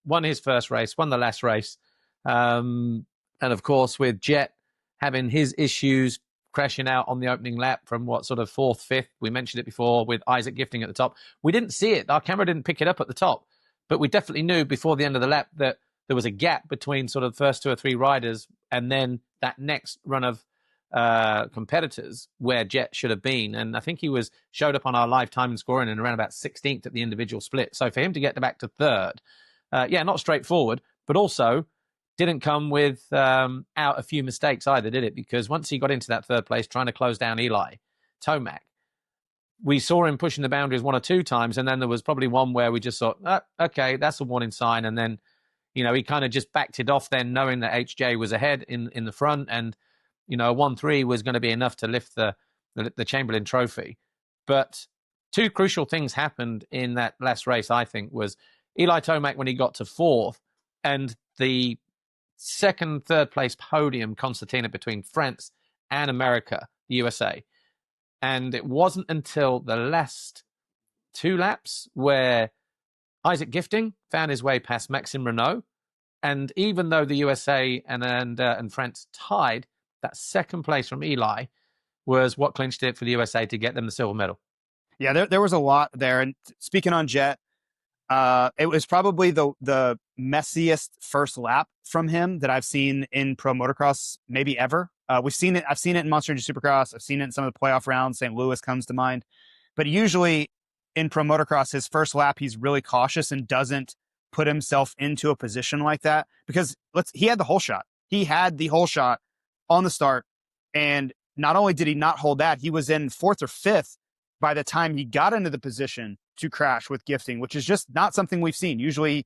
won his first race, won the last race. And of course, with Jet having his issues, crashing out on the opening lap from sort of 4th, 5th. We mentioned it before with Isaac Gifting at the top. We didn't see it. Our camera didn't pick it up at the top, but we definitely knew before the end of the lap that there was a gap between sort of the first 2 or 3 riders and then that next run of competitors where Jet should have been. And I think he showed up on our live time and scoring and around about 16th at the individual split. So for him to get back to 3rd, not straightforward, but also didn't come with out a few mistakes either, did it? Because once he got into that 3rd place, trying to close down Eli Tomac, we saw him pushing the boundaries 1 or 2 times, and then there was probably one where we just thought, okay, that's a warning sign. And then, he kind of just backed it off then, knowing that HJ was ahead in the front, and, 1-3 was going to be enough to lift the Chamberlain Trophy. But 2 crucial things happened in that last race, I think, was Eli Tomac when he got to 4th, and the 2nd, 3rd place podium concertina between France and America, the USA. And it wasn't until the last 2 laps where Isaac Gifting found his way past Maxime Renault. And even though the USA and France tied, that 2nd place from Eli was what clinched it for the USA to get them the silver medal.
Yeah, there was a lot there. And speaking on Jet, it was probably the messiest first lap from him that I've seen in pro motocross, maybe ever. I've seen it in Monster Energy Supercross. I've seen it in some of the playoff rounds. St. Louis comes to mind. But usually in pro motocross, his first lap, he's really cautious and doesn't put himself into a position like that because he had the whole shot. He had the whole shot on the start. And not only did he not hold that, he was in 4th or 5th by the time he got into the position to crash with Gifting, which is just not something we've seen. Usually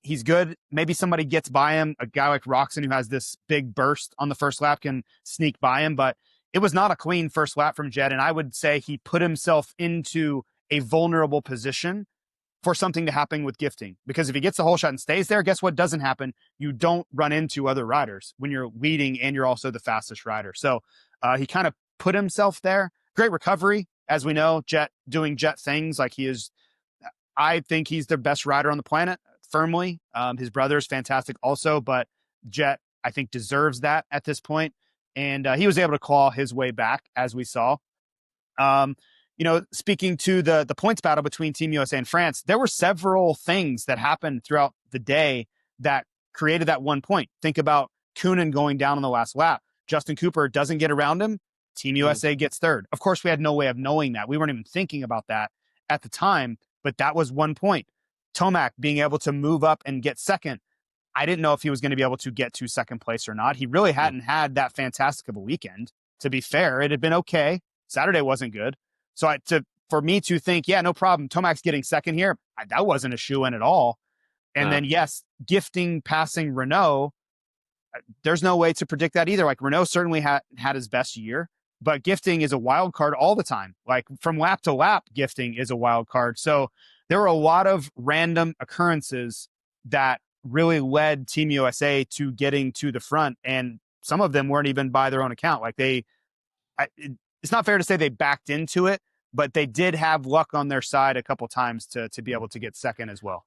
he's good. Maybe somebody gets by him. A guy like Roxon, who has this big burst on the first lap, can sneak by him, but it was not a clean first lap from Jet. And I would say he put himself into a vulnerable position for something to happen with Gifting, because if he gets the whole shot and stays there, guess what doesn't happen? You don't run into other riders when you're leading and you're also the fastest rider. So he kind of put himself there. Great recovery. As we know, Jet doing Jet things like he is. I think he's the best rider on the planet, firmly. His brother is fantastic also, but Jet, I think, deserves that at this point. And he was able to claw his way back, as we saw. Speaking to the points battle between Team USA and France, there were several things that happened throughout the day that created that 1 point. Think about Koonin going down on the last lap. Justin Cooper doesn't get around him. Team USA gets 3rd. Of course, we had no way of knowing that. We weren't even thinking about that at the time, but that was 1 point. Tomac being able to move up and get 2nd. I didn't know if he was going to be able to get to 2nd place or not. He really hadn't had that fantastic of a weekend. To be fair, it had been okay. Saturday wasn't good. So for me to think, yeah, no problem, Tomac's getting 2nd here, that wasn't a shoe-in at all. And then, yes, Gifting passing Renault, there's no way to predict that either. Like, Renault certainly had his best year, but Gifting is a wild card all the time. Like, from lap to lap, Gifting is a wild card. So there were a lot of random occurrences that really led Team USA to getting to the front, and some of them weren't even by their own account. Like, it's not fair to say they backed into it, but they did have luck on their side a couple times to be able to get 2nd as well.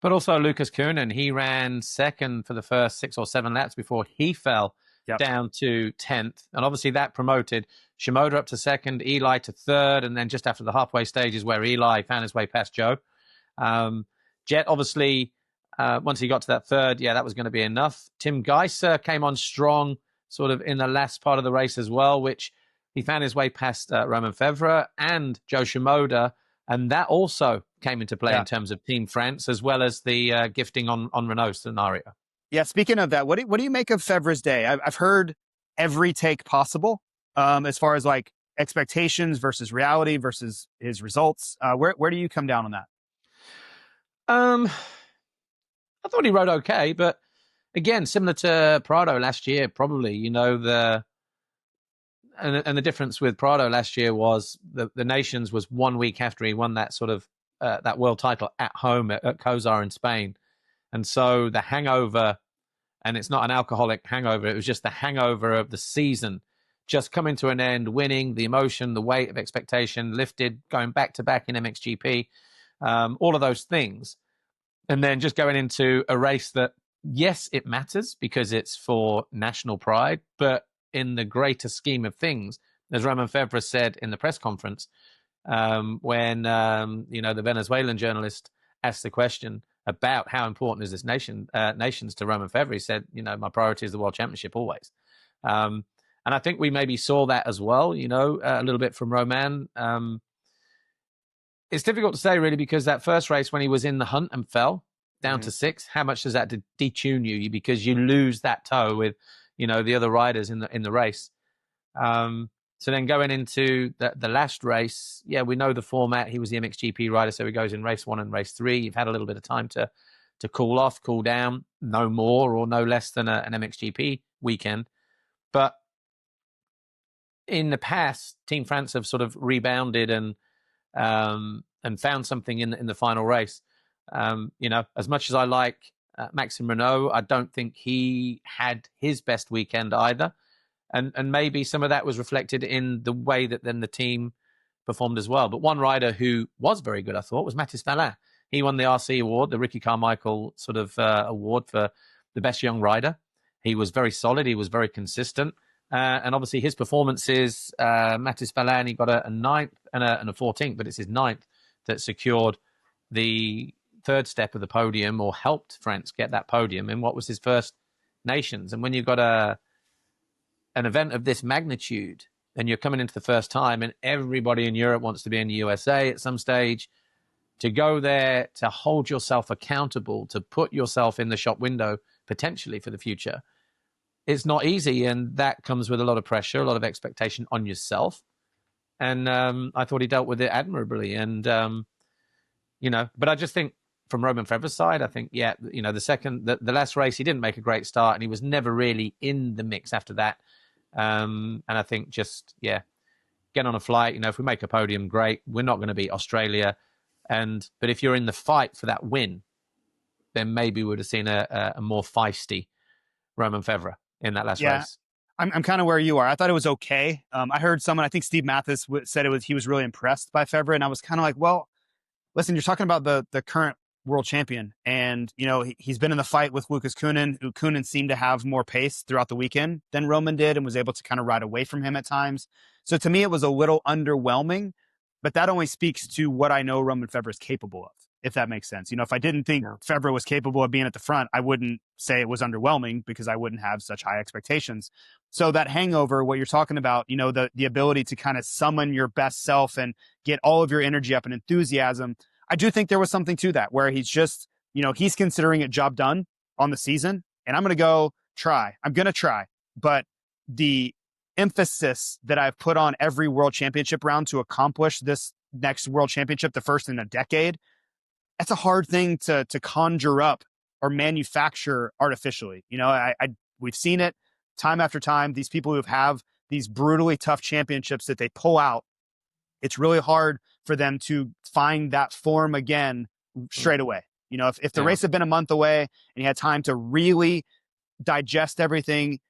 But also Lucas Koonin, he ran 2nd for the first 6 or 7 laps before he fell down to 10th. And obviously that promoted Shimoda up to 2nd, Eli to 3rd, and then just after the halfway stage is where Eli found his way past Joe. Jet, obviously, once he got to that 3rd, that was going to be enough. Tim Geiser came on strong sort of in the last part of the race as well, which he found his way past Romain Fevre and Joe Shimoda, and that also came into play in terms of Team France, as well as the Gifting on Renault scenario.
Yeah, speaking of that, what do you make of Fevre's day? I've heard every take possible as far as like expectations versus reality versus his results. Where do you come down on that?
I thought he rode okay, but again, similar to Prado last year, probably, you know, the difference with Prado last year was the Nations was 1 week after he won that sort of that world title at home at Kozar in Spain. And so the hangover, and it's not an alcoholic hangover, it was just the hangover of the season just coming to an end, winning, the emotion, the weight of expectation lifted, going back to back in MXGP, all of those things. And then just going into a race that, yes, it matters because it's for national pride, but in the greater scheme of things, as Roman Febvre said in the press conference, when the Venezuelan journalist asked the question about how important is this nations to Roman Febvre, he said, my priority is the World Championship always. And I think we maybe saw that as well, a little bit from Roman. It's difficult to say, really, because that first race when he was in the hunt and fell down to 6, how much does that detune you? Because you lose that toe with, the other riders in the race. So then going into the last race, we know the format. He was the MXGP rider, so he goes in race 1 and race 3. You've had a little bit of time to cool off, cool down, no more or no less than an MXGP weekend. But in the past, Team France have sort of rebounded and found something in the final race. As much as I like Maxime Renault, I don't think he had his best weekend either. And maybe some of that was reflected in the way that then the team performed as well. But one rider who was very good, I thought, was Mathis Valin. He won the RC award, the Ricky Carmichael sort of award for the best young rider. He was very solid. He was very consistent. And obviously his performances, Mathis Valin, he got a 9th and a 14th, but it's his 9th that secured the third step of the podium, or helped France get that podium in what was his first Nations. And when you've got an event of this magnitude and you're coming into the first time and everybody in Europe wants to be in the USA at some stage, to go there, to hold yourself accountable, to put yourself in the shop window potentially for the future, it's not easy. And that comes with a lot of pressure, a lot of expectation on yourself. And I thought he dealt with it admirably. And, but I just think from Roman Febvre's side, I think, the last race, he didn't make a great start and he was never really in the mix after that. And I think just, get on a flight. If we make a podium, great. We're not going to beat Australia. But if you're in the fight for that win, then maybe we would have seen a more feisty Roman Febvre in that last race.
I'm kind of where you are. I thought it was okay. I heard someone, I think Steve Mathis said he was really impressed by Febvre. And I was kind of like, well, listen, you're talking about the current world champion. And, he's been in the fight with Lucas Koenen. Koenen seemed to have more pace throughout the weekend than Roman did and was able to kind of ride away from him at times. So to me, it was a little underwhelming, but that only speaks to what I know Roman Febvre is capable of, if that makes sense. If I didn't think Febvre was capable of being at the front, I wouldn't say it was underwhelming because I wouldn't have such high expectations. So that hangover, what you're talking about, the ability to kind of summon your best self and get all of your energy up and enthusiasm, I do think there was something to that where he's just, he's considering it job done on the season and I'm going to go try. I'm going to try. But the emphasis that I've put on every world championship round to accomplish this next world championship, the first in a decade, that's a hard thing to conjure up or manufacture artificially. We've seen it time after time. These people who have these brutally tough championships that they pull out, it's really hard for them to find that form again straight away. If the race had been a month away and he had time to really digest everything,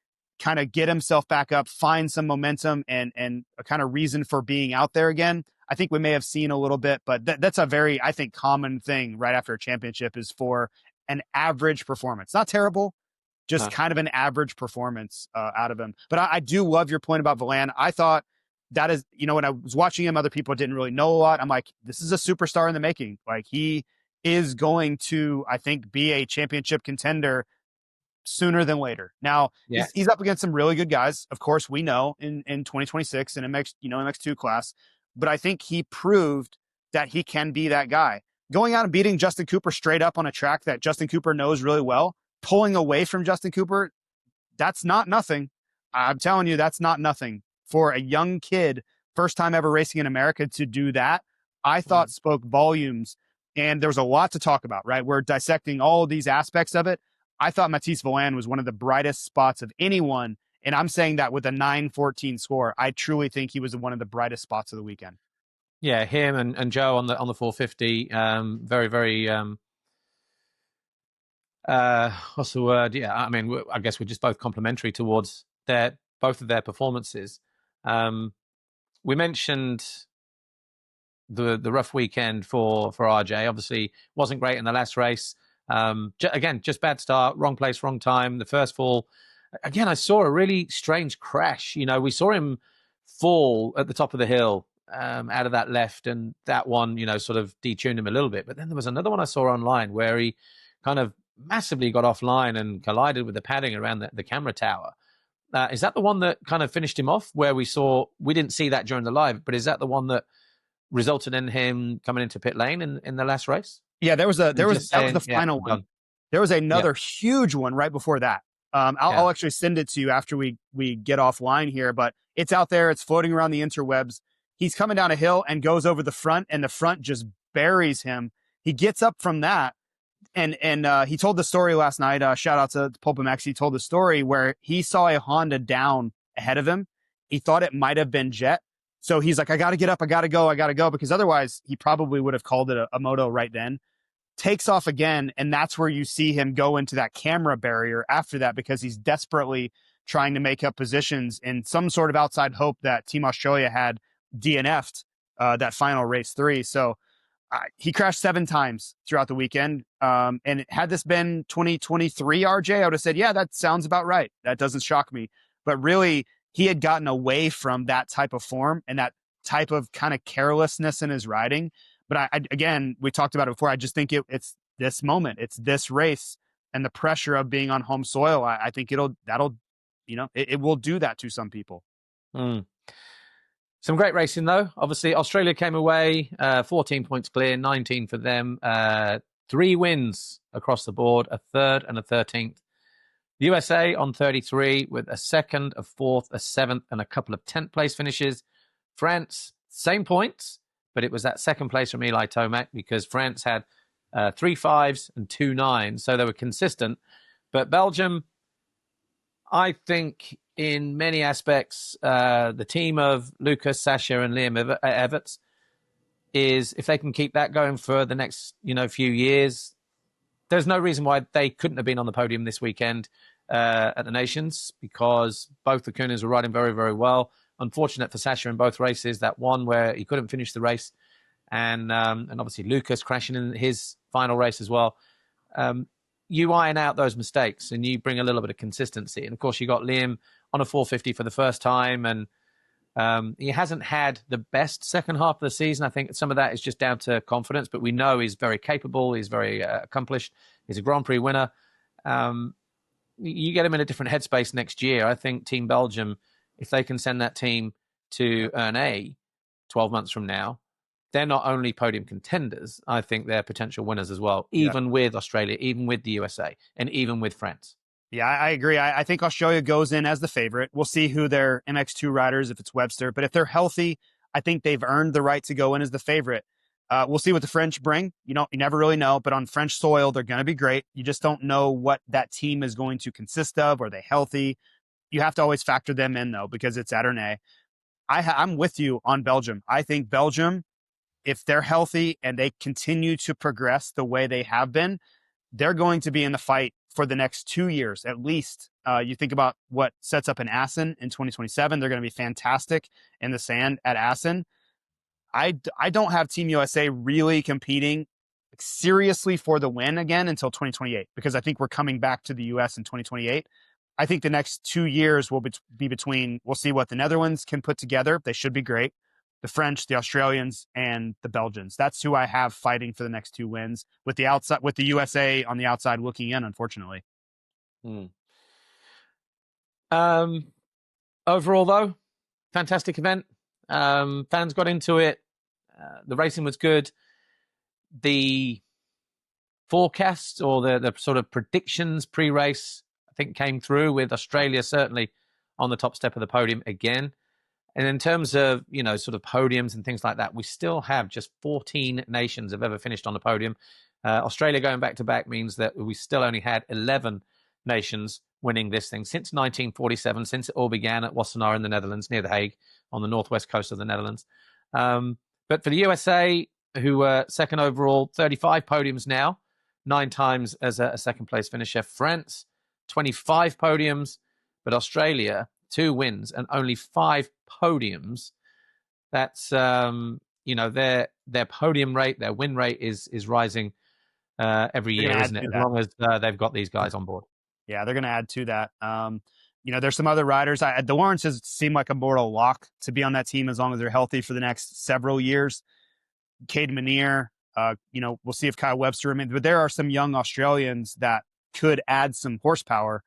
kind of get himself back up, find some momentum and a kind of reason for being out there again, I think we may have seen a little bit, but that's a very, I think, common thing right after a championship is for an average performance. Not terrible, just kind of an average performance out of him. But I do love your point about Valin. I thought that is, when I was watching him, other people didn't really know a lot. I'm like, this is a superstar in the making. Like he is going to, I think, be a championship contender sooner than later. Now he's up against some really good guys. Of course, we know in 2026 in MX2 class, but I think he proved that he can be that guy. Going out and beating Justin Cooper straight up on a track that Justin Cooper knows really well, pulling away from Justin Cooper, that's not nothing. I'm telling you, that's not nothing. For a young kid, first time ever racing in America to do that, I thought spoke volumes. And there was a lot to talk about, right? We're dissecting all of these aspects of it. I thought Matisse Vaillant was one of the brightest spots of anyone. And I'm saying that with a 9-14 score. I truly think he was one of the brightest spots of the weekend.
Yeah, him and Joe on the 450. Very, very. What's the word? Yeah, I mean, I guess we're just both complimentary towards both of their performances. We mentioned the rough weekend for RJ. Obviously, wasn't great in the last race. Again, just bad start, wrong place, wrong time. The first fall. Again, I saw a really strange crash. You know, we saw him fall at the top of the hill out of that left, and that one, you know, sort of detuned him a little bit. But then there was another one I saw online where he kind of massively got offline and collided with the padding around the camera tower. Is that the one that kind of finished him off, where we didn't see that during the live, but is that the one that resulted in him coming into pit lane in the last race?
Yeah, that was the final one. There was another huge one right before that. I'll actually send it to you after we get offline here, but it's out there. It's floating around the interwebs. He's coming down a hill and goes over the front, and the front just buries him. He gets up from that, and he told the story last night. Shout out to Pulp MX. He told the story where he saw a Honda down ahead of him. He thought it might have been Jet. So he's like, I got to get up. I got to go, because otherwise he probably would have called it a moto right then. Takes off again, and that's where you see him go into that camera barrier after that, because he's desperately trying to make up positions in some sort of outside hope that Team Australia had DNF'd that final race 3. So he crashed 7 times throughout the weekend. And had this been 2023 RJ, I would have said, yeah, that sounds about right. That doesn't shock me. But really, he had gotten away from that type of form and that type of kind of carelessness in his riding. But again, we talked about it before. I just think it's this moment, it's this race, and the pressure of being on home soil. I think it will do that to some people.
Some great racing though. Obviously, Australia came away 14 points clear, 19 for them. 3 wins across the board, a 3rd and a 13th. The USA on 33 with a 2nd, a 4th, a 7th, and a couple of 10th place finishes. France, same points, but it was that 2nd place from Eli Tomac, because France had 3 5s and 2 9s, so they were consistent. But Belgium, I think in many aspects, the team of Lucas, Sasha, and Liam Everts is, if they can keep that going for the next few years, there's no reason why they couldn't have been on the podium this weekend at the Nations, because both the Cooners were riding very, very well. Unfortunate for Sasha in both races, that one where he couldn't finish the race, and obviously Lucas crashing in his final race as well. You iron out those mistakes and you bring a little bit of consistency. And of course, you got Liam on a 450 for the first time, and he hasn't had the best second half of the season. I think some of that is just down to confidence, but we know he's very capable. He's very accomplished. He's a Grand Prix winner. You get him in a different headspace next year. I think Team Belgium, if they can send that team to earn 12 months from now, they're not only podium contenders, I think they're potential winners as well, even with Australia, even with the USA, and even with France.
Yeah, I agree. I think Australia goes in as the favorite. We'll see who their MX2 riders, if it's Webster. But if they're healthy, I think they've earned the right to go in as the favorite. We'll see what the French bring. You never really know. But on French soil, they're going to be great. You just don't know what that team is going to consist of. Are they healthy? You have to always factor them in, though, because it's Ardennais. I'm with you on Belgium. I think Belgium, if they're healthy and they continue to progress the way they have been, they're going to be in the fight for the next 2 years, at least. You think about what sets up in Assen in 2027. They're going to be fantastic in the sand at Assen. I don't have Team USA really competing seriously for the win again until 2028, because I think we're coming back to the US in 2028. I think the next 2 years will be between, we'll see what the Netherlands can put together. They should be great. The French, the Australians, and the Belgians. That's who I have fighting for the next 2 wins, with the USA on the outside looking in, unfortunately.
Overall, though, fantastic event. Fans got into it. The racing was good. The forecasts or the sort of predictions pre-race, I think, came through, with Australia certainly on the top step of the podium again. And in terms of, sort of podiums and things like that, we still have just 14 nations have ever finished on the podium. Australia going back to back means that we still only had 11 nations winning this thing since 1947, since it all began at Wassenaar in the Netherlands, near The Hague, on the northwest coast of the Netherlands. But for the USA, who were second overall, 35 podiums now, 9 times as a second place finisher. France, 25 podiums, but Australia, 2 wins and only 5 podiums. That's, their podium rate, their win rate is rising every year, isn't it? As long as they've got these guys on board.
Yeah, they're going to add to that. There's some other riders. The Lawrences seem like a mortal lock to be on that team as long as they're healthy for the next several years. Cade Manier, we'll see if Kyle Webster remains, but there are some young Australians that could add some horsepower.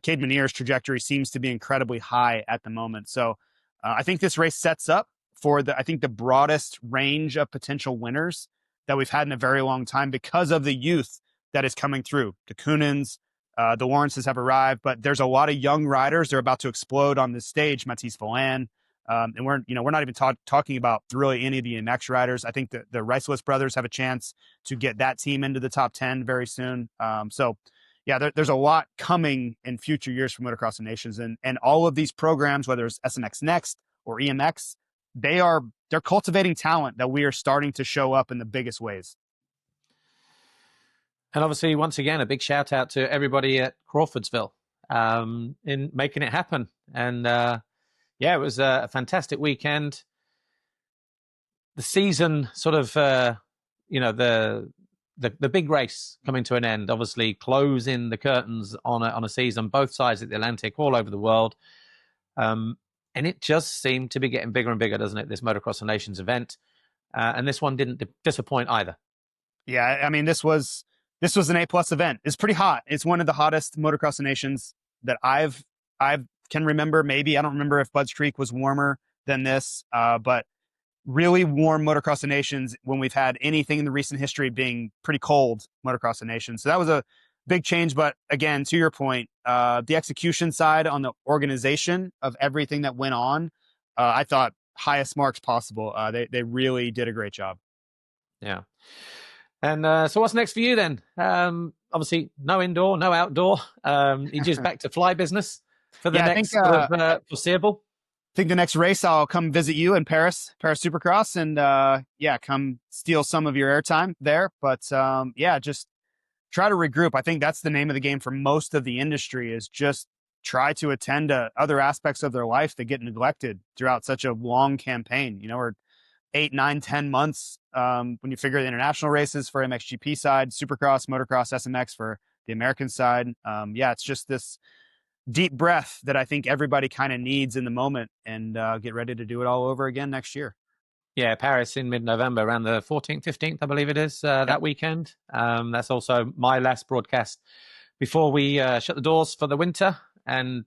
Cade Manier's trajectory seems to be incredibly high at the moment. So I think this race sets up for the broadest range of potential winners that we've had in a very long time because of the youth that is coming through. The Coonans, the Lawrences have arrived, but there's a lot of young riders. They're about to explode on this stage. Matisse Villan. And we're not even talking about really any of the MX riders. I think the Riceless brothers have a chance to get that team into the top 10 very soon. There's a lot coming in future years for Motocross of Nations, and all of these programs, whether it's SMX Next or EMX, they're cultivating talent that we are starting to show up in the biggest ways.
And obviously, once again, a big shout out to everybody at Crawfordsville in making it happen. And it was a fantastic weekend. The season sort of, the big race coming to an end, obviously closing the curtains on a season, both sides of the Atlantic, all over the world. And it just seemed to be getting bigger and bigger, doesn't it, this Motocross of Nations event? And this one didn't disappoint either.
Yeah, I mean, this was an A+ event. It's pretty hot. It's one of the hottest Motocross of Nations that I've can remember. Maybe I don't remember if Budds Creek was warmer than this, but really warm Motocross of Nations when we've had anything in the recent history being pretty cold Motocross of Nations. So that was a big change. But again, to your point, the execution side on the organization of everything that went on, I thought highest marks possible. They really did a great job.
Yeah. And so what's next for you then? Obviously, no indoor, no outdoor. You're just back to fly business for the next foreseeable.
I think the next race I'll come visit you in Paris Supercross, and come steal some of your airtime there. But just try to regroup. I think that's the name of the game for most of the industry, is just try to attend to other aspects of their life that get neglected throughout such a long campaign. We're 8, 9, 10 months when you figure the international races for MXGP side, Supercross, Motocross, SMX for the American side. It's just this deep breath that I think everybody kind of needs in the moment, and get ready to do it all over again next year.
Yeah, Paris in mid-November, around the 14th, 15th, I believe it is, that weekend. That's also my last broadcast before we shut the doors for the winter. And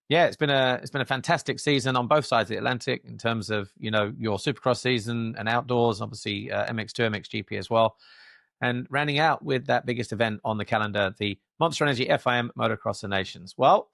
it's been a fantastic season on both sides of the Atlantic in terms of, your Supercross season and outdoors, obviously MX2, MXGP as well. And rounding out with that biggest event on the calendar, the Monster Energy FIM Motocross of Nations. Well,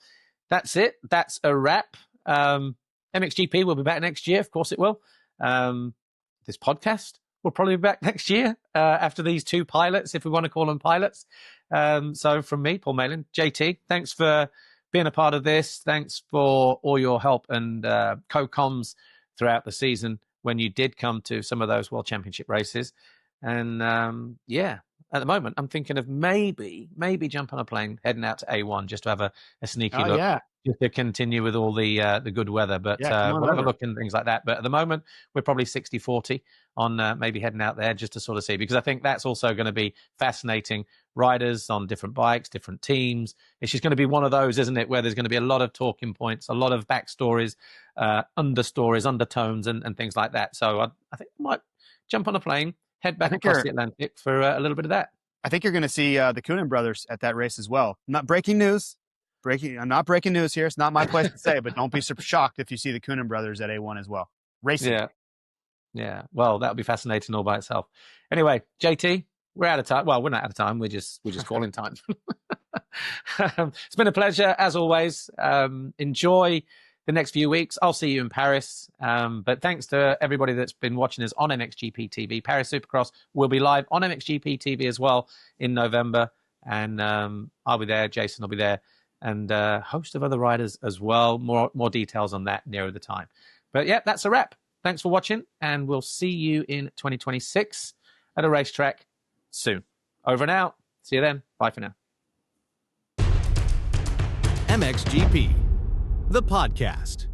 that's it. That's a wrap. MXGP will be back next year. Of course it will. This podcast will probably be back next year after these 2 pilots, if we want to call them pilots. So from me, Paul Malin, JT, thanks for being a part of this. Thanks for all your help and co-coms throughout the season when you did come to some of those World Championship races. And at the moment, I'm thinking of maybe jump on a plane, heading out to A1 just to have a sneaky look. Yeah. Just to continue with all the good weather. But we'll have a look and things like that. But at the moment, we're probably 60-40 on maybe heading out there just to sort of see. Because I think that's also going to be fascinating. Riders on different bikes, different teams. It's just going to be one of those, isn't it, where there's going to be a lot of talking points, a lot of backstories, understories, undertones, and things like that. So I think I might jump on a plane, head back across the Atlantic for a little bit of that.
I think you're going to see the Coonan brothers at that race as well. Not breaking news. I'm not breaking news here. It's not my place to say, but don't be super shocked if you see the Coonan brothers at A1 as well. Racing.
Yeah. Well, that would be fascinating all by itself. Anyway, JT, we're out of time. Well, we're not out of time. We're just calling time. It's been a pleasure as always. Enjoy the next few weeks. I'll see you in Paris. But thanks to everybody that's been watching us on MXGP-TV. Paris Supercross will be live on MXGP-TV as well in November. And I'll be there. Jason will be there. And a host of other riders as well. More details on that nearer the time. But yeah, that's a wrap. Thanks for watching. And we'll see you in 2026 at a racetrack soon. Over and out. See you then. Bye for now.
MXGP, the podcast.